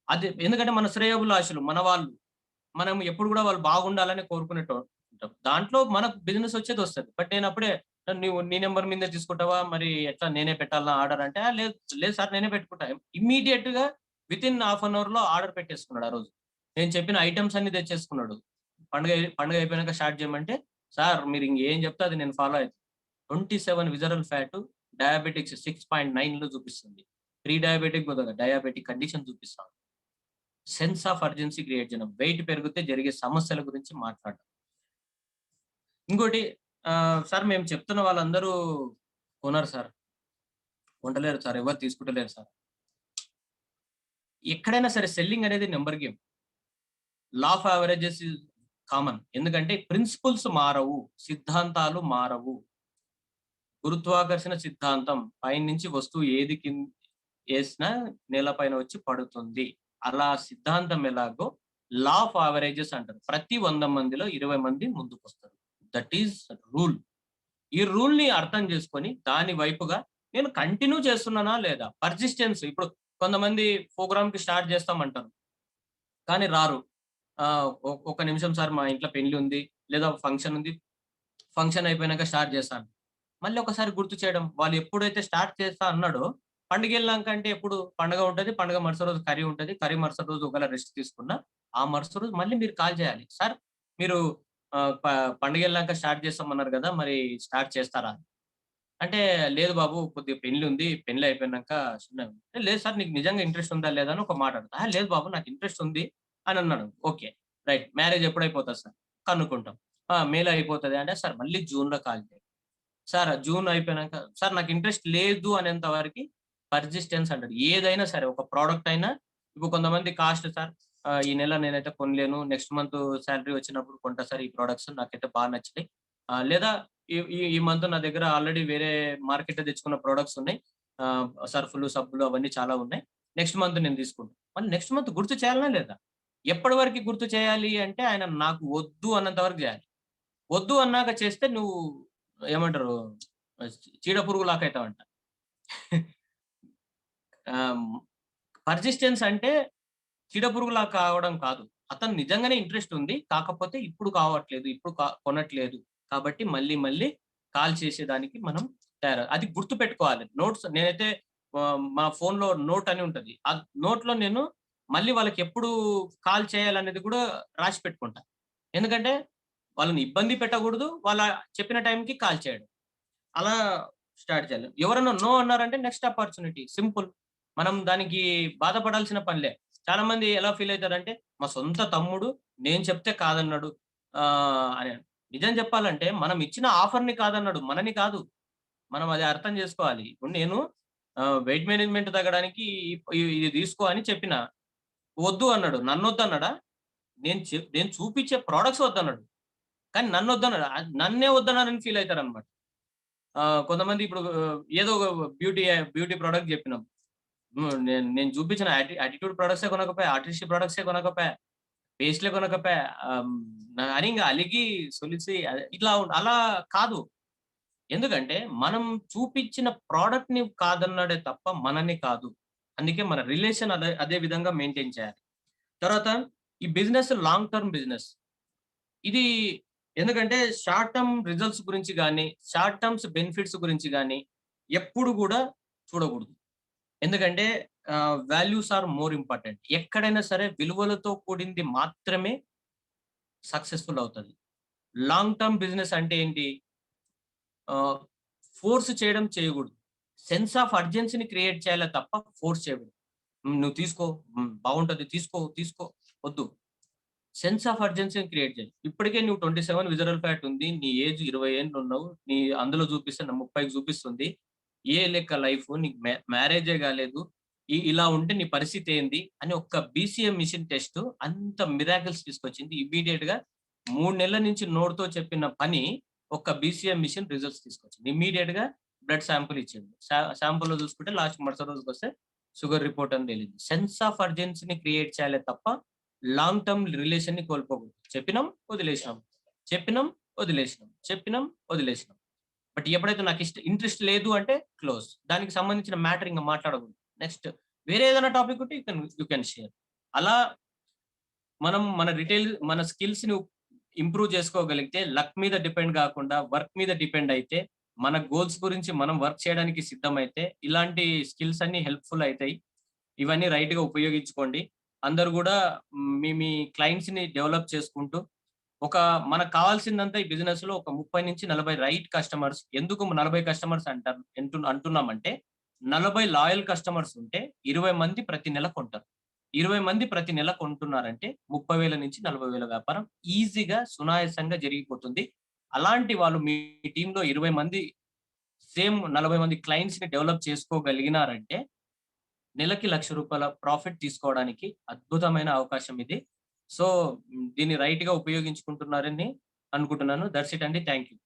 అది ఎందుకంటే మన శ్రేయోభిలాషులు, మన వాళ్ళు. మనం ఎప్పుడు గూడా వాళ్ళు బాగుండాలని కోరుకునేటోళ్ళం. దాంట్లో మనకు బిజినెస్ వచ్చేదొస్తది. బట్ నేనప్పుడే "నువ్వు నీ నంబర్ మీదే తీసుకుంటావా? మరి ఎట్లా నేనే పెట్టాలా ఆర్డర్" అంటే, లేదు లేదు సార్ నేనే పెట్టుకుంటా." ఇమ్మీడియేట్‌గా వితిన్ హాఫ్ అన్ అవర్‌లో ఆర్డర్ పెట్టేసుకున్నాడు ఆ రోజు. నేను చెప్పిన ఐటెమ్స్ అన్నీ తెచ్చేసుకున్నాడు. పండుగ అయిపోయినాక స్టార్ట్ చేయమంటే, "సార్ మీరింకేం చెప్తే అది నేను ఫాలో అయితా." 27 విసరల్ ఫ్యాట్ డయాబెటిక్స్ 6.9లో చూపిస్తుంది. ప్రీ డయాబెటిక్ డయాబెటిక్ కండిషన్ చూపిస్తా ఉంది. సెన్స్ ఆఫ్ అర్జెన్సీ క్రియేట్ చేయడం. వెయిట్ పెరిగితే జరిగే సమస్యల గురించి మాట్లాడడం. ఇంకోటి సార్ మేము చెప్తున్న వాళ్ళందరూ కొనరు సార్. కొంటలేరు సార్. ఎవరు తీసుకుంటలేరు సార్. ఎక్కడైనా సరే సెల్లింగ్ అనేది number game. Law of averages is common. ఎందుకంటే ప్రిన్సిపుల్స్ మారవు. సిద్ధాంతాలు మారవు. గురుత్వాకర్షణ సిద్ధాంతం పైనుంచి వస్తువు ఏది ఏసినా నేలపైన వచ్చి పడుతుంది. అలా సిద్ధాంతం ఎలాగో లా ఆఫ్ అవరేజెస్ అంటారు. ప్రతి 100 మందిలో 20 మంది ముందుకొస్తారు. That is rule. ఈ రూల్‌ని అర్థం చేసుకొని దాని వైపుగా నేను కంటిన్యూ చేస్తున్నానా లేదా? పర్సిస్టెన్స్ ఇప్పుడు కొంతమంది ప్రోగ్రామ్‌కి స్టార్ట్ చేస్తామంటారు. కానీ రారు. "ఒక్క నిమిషం సార్ మా ఇంట్లో పెళ్లి ఉంది. లేదా ఫంక్షన్ ఉంది. ఫంక్షన్ అయిపోయినాక స్టార్ట్ చేస్తాను." మళ్ళీ ఒకసారి గుర్తు చేయడం. వాళ్ళు ఎప్పుడైతే స్టార్ట్ చేస్తా అన్నాడో, పండుగెళ్ళినంక అంటే ఎప్పుడు పండగ ఉంటది. పండగ మరుసటి రోజు కర్రీ ఉంటది. కర్రీ మరుసటి రోజు ఒకవేళ రెస్ట్ తీసుకున్నా, ఆ మరుసటి రోజు మళ్ళీ మీరు కాల్ చేయాలి. "సార్ మీరు ఆహ్, ప పండుగెళ్ళినాక స్టార్ట్ చేస్తామన్నారు గదా! మరి స్టార్ట్ చేస్తారా?" అంటే, "లేదు బాబు కొద్దిగా పెళ్లుంది. పెళ్లి అయిపోయినాక లేదు సార్ నీకు నిజంగా ఇంట్రెస్ట్ ఉందా లేదా అని ఒక మాట అడుగుతా. లేదు బాబు నాకు ఇంట్రెస్ట్ ఉంది అని అన్నాడు. ఓకే. రైట్. మ్యారేజ్ ఎప్పుడైపోతది సార్? కనుక్కుంటాం. మేలో అయిపోతది అంటే, సార్ మళ్ళీ జూన్‌లో కాల్ చేయండి. సార్ జూన్ అయిపోయినాక సార్ నాకు ఇంట్రెస్ట్ లేదు అనేంత వరకి పర్సిస్టెన్స్ అంటారు. ఏదైనా సరే ఒక ప్రొడక్ట్ అయినా ఇప్పుడు కొంతమంది కాస్ట్ సార్ ఈ నెల నేనైతే కొనలేను. నెక్స్ట్ మంత్ సాలరీ వచ్చినప్పుడు కొంటా సార్ ఈ ప్రొడక్ట్స్ నాకైతే బాగా నచ్చినాయి. లేదా ఈ ఈ ఈ మంత్ నా దగ్గర ఆల్రెడీ వేరే మార్కెట్‌లో తెచ్చుకున్న ప్రొడక్ట్స్ ఉన్నాయి. సర్ఫ్‌లు, సబ్బులు అవన్నీ చాలా ఉన్నాయి. నెక్స్ట్ మంత్ నేను తీసుకుంటా. మళ్ళీ నెక్స్ట్ మంత్ గుర్తు చేయాలనా లేదా? ఎప్పటి వరకి గుర్తు చేయాలి అంటే ఆయన నాకు వద్దు అన్నంత వరకు చేయాలి. వద్దు అన్నాక చేస్తే నువ్వు ఏమంటారు చీడ పురుగులాకైతావంట. ఆహ్, పర్సిస్టెన్స్ అంటే చీడ పురుగులా కావడం కాదు. అతను నిజంగానే ఇంట్రెస్ట్ ఉంది. కాకపోతే ఇప్పుడు కావట్లేదు. ఇప్పుడు కొనట్లేదు. కాబట్టి మళ్ళీ మళ్ళీ కాల్ చేసేదానికి మనం అది గుర్తుపెట్టుకోవాలి. నేనైతే మా ఫోన్‌లో నోట్ అని ఉంటది. ఆ నోట్‌లో నేను మళ్ళీ వాళ్ళకెప్పుడు కాల్ చేయాలనేది కూడా రాసి పెట్టుకుంటా. ఎందుకంటే వాళ్ళని ఇబ్బంది పెట్టకూడదు. వాళ్ళ చెప్పిన టైంకి కాల్ చేయడం. అలా స్టార్ట్ చేయాలి. ఎవరైనా నో అన్నారంటే నెక్స్ట్ అపార్చునిటీ సింపుల్. మనం దానికి బాధపడాల్సిన పనిలే. చాలా మంది ఎలా ఫీల్ అయితారంటే, మా సొంత తమ్ముడు నేను చెప్తే కాదన్నాడు అని. నిజం చెప్పాలంటే మనం ఇచ్చిన ఆఫర్‌ని కాదన్నాడు. మనని కాదు. మనం అది అర్థం చేసుకోవాలి. ఇప్పుడు నేను వెయిట్ మేనేజ్‌మెంట్ తగ్గడానికి ఇది తీసుకో అని చెప్పిన. వద్దు అన్నాడు. నన్నొద్దన్నాడా? నేను చూపించే ప్రొడక్ట్స్ వద్దన్నాడు. కానీ నన్నొద్దన్నారు. నన్నే వద్దన్నారని ఫీల్ అయితారనమాట. కొంతమంది ఇప్పుడు ఏదో ఒక బ్యూటీ ప్రొడక్ట్ జెప్పినాం. నేను నేను చూపించిన యాటిట్యూడ్ ప్రొడక్ట్సే కొనకపోయా, ఆర్టిస్టిక్ ప్రొడక్ట్సే కొనకపోయా, పేస్ట్‌లే కొనకపోయా. అని ఇంగ అలిగి సొలిసి ఇట్లా అలా కాదు. ఎందుకంటే మనం చూపిచ్చిన ప్రొడక్ట్‌ని కాదన్నాడే తప్ప మనని కాదు. అందుకే మన రిలేషన్ అదే అదే విధంగా మెయింటైన్ చేయాలి. తర్వాత ఈ బిజినెస్ లాంగ్ టర్మ్ బిజినెస్. ఇది ఎందుకంటే షార్ట్ టర్మ్ రిజల్ట్స్ గురించి గాని, షార్ట్ టర్మ్స్ బెనిఫిట్స్ గురించి గాని ఎప్పుడు గూడా చూడకూడదు. ఎందుకంటే వాల్యూస్ ఆర్ మోర్ ఇంపార్టెంట్. ఎక్కడైనా సరే విలువలతో కూడింది మాత్రమే సక్సెస్‌ఫుల్ అవుతది. లాంగ్ టర్మ్ బిజినెస్ అంటే ఏంటి? ఆహ్, ఫోర్స్ చేయడం చేయగూడదు. సెన్స్ ఆఫ్ అర్జెన్సీని క్రియేట్ చేయాలే తప్ప ఫోర్స్ చేయకూడదు. నువ్వు తీసుకో. బాగుంటది. తీసుకో, తీసుకో వద్దు. సెన్స్ ఆఫ్ అర్జెన్సీని క్రియేట్ చేయాలి. ఇప్పటికే నువ్వు 27 విజరల్ ఫ్యాట్ ఉంది. నీ ఏజ్ 20 ఏండ్లున్నావు. అందులో చూపిస్తే 30కి చూపిస్తుంది. ఏ లెక్క లైఫ్? నీకు మ్యారేజే కాలేదు. ఇలా ఉంటే నీ పరిస్థితి ఏంది? అని ఒక్క బీసీఎం మిషన్ టెస్ట్ అంత మిరాకిల్స్ తీసుకొచ్చింది. ఇమ్మీడియేట్‌గా 3 నెలల నుంచి నోటితో చెప్పిన పని ఒక్క బీసీఎం మిషన్ రిజల్ట్స్ తీసుకొచ్చింది. ఇమ్మీడియేట్‌గా బ్లడ్ సాంపుల్ ఇచ్చింది. సాంపుల్‌లో చూసుకుంటే లాస్ట్ మరుసటి రోజుకొస్తే షుగర్ రిపోర్ట్ అని తేలింది. సెన్స్ ఆఫ్ అర్జెన్సీని క్రియేట్ చేయాలే తప్ప లాంగ్ టర్మ్ రిలేషన్‌ని కోల్పోకూడదు. చెప్పినాం, వదిలేసినాం. చెప్పినాం, వదిలేసినాం. చెప్పినాం, వదిలేసినాం. బట్ ఎప్పుడైతే ఇంట్రెస్ట్ లేదు అంటే క్లోజ్. దానికి సంబంధించిన మ్యాటర్ ఇంక మాట్లాడకూడదు. నెక్స్ట్ వేరే ఏదైనా టాపిక్ ఉంటే యూ కెన్ షేర్. అలా మనం మన స్కిల్స్‌ని ఇంప్రూవ్ చేసుకోగలిగితే లక్ మీద డిపెండ్ గాకుండా వర్క్ మీద డిపెండ్ అయితే, మన గోల్స్ గురించి మనం వర్క్ చేయడానికి సిద్ధమైతే ఇలాంటి స్కిల్స్ అన్నీ హెల్ప్‌ఫుల్ అయితాయి. ఇవన్నీ రైట్‌గా ఉపయోగించుకోండి. అందరూ గూడా మీ క్లయింట్స్‌ని డెవలప్ చేసుకుంటూ ఒక మనకు కావాల్సిందంతా ఈ బిజినెస్‌లో ఒక 30-40 రైట్ కస్టమర్స్. ఎందుకు 40 కస్టమర్స్ అంటున్నామంటే 40 లాయల్ కస్టమర్స్ ఉంటే 20 మంది ప్రతి నెల కొంటారు. 20 మంది ప్రతి నెల కొంటున్నారంటే 30,000-40,000 వ్యాపారం ఈజీగా సునాయాసంగా జరిగిపోతుంది. అలాంటి వాళ్ళు మీ టీమ్‌లో 20 మంది సేమ్ 40 మంది క్లయింట్స్‌ని డెవలప్ చేసుకోగలిగినారంటే నెలకి రూ. 1,00,000 ప్రాఫిట్ తీసుకోవడానికి అద్భుతమైన అవకాశం ఇది. సో, దీన్ని రైట్‌గా ఉపయోగించుకుంటున్నారని అనుకుంటున్నాను. దట్స్ ఇట్ అండి. Thank you.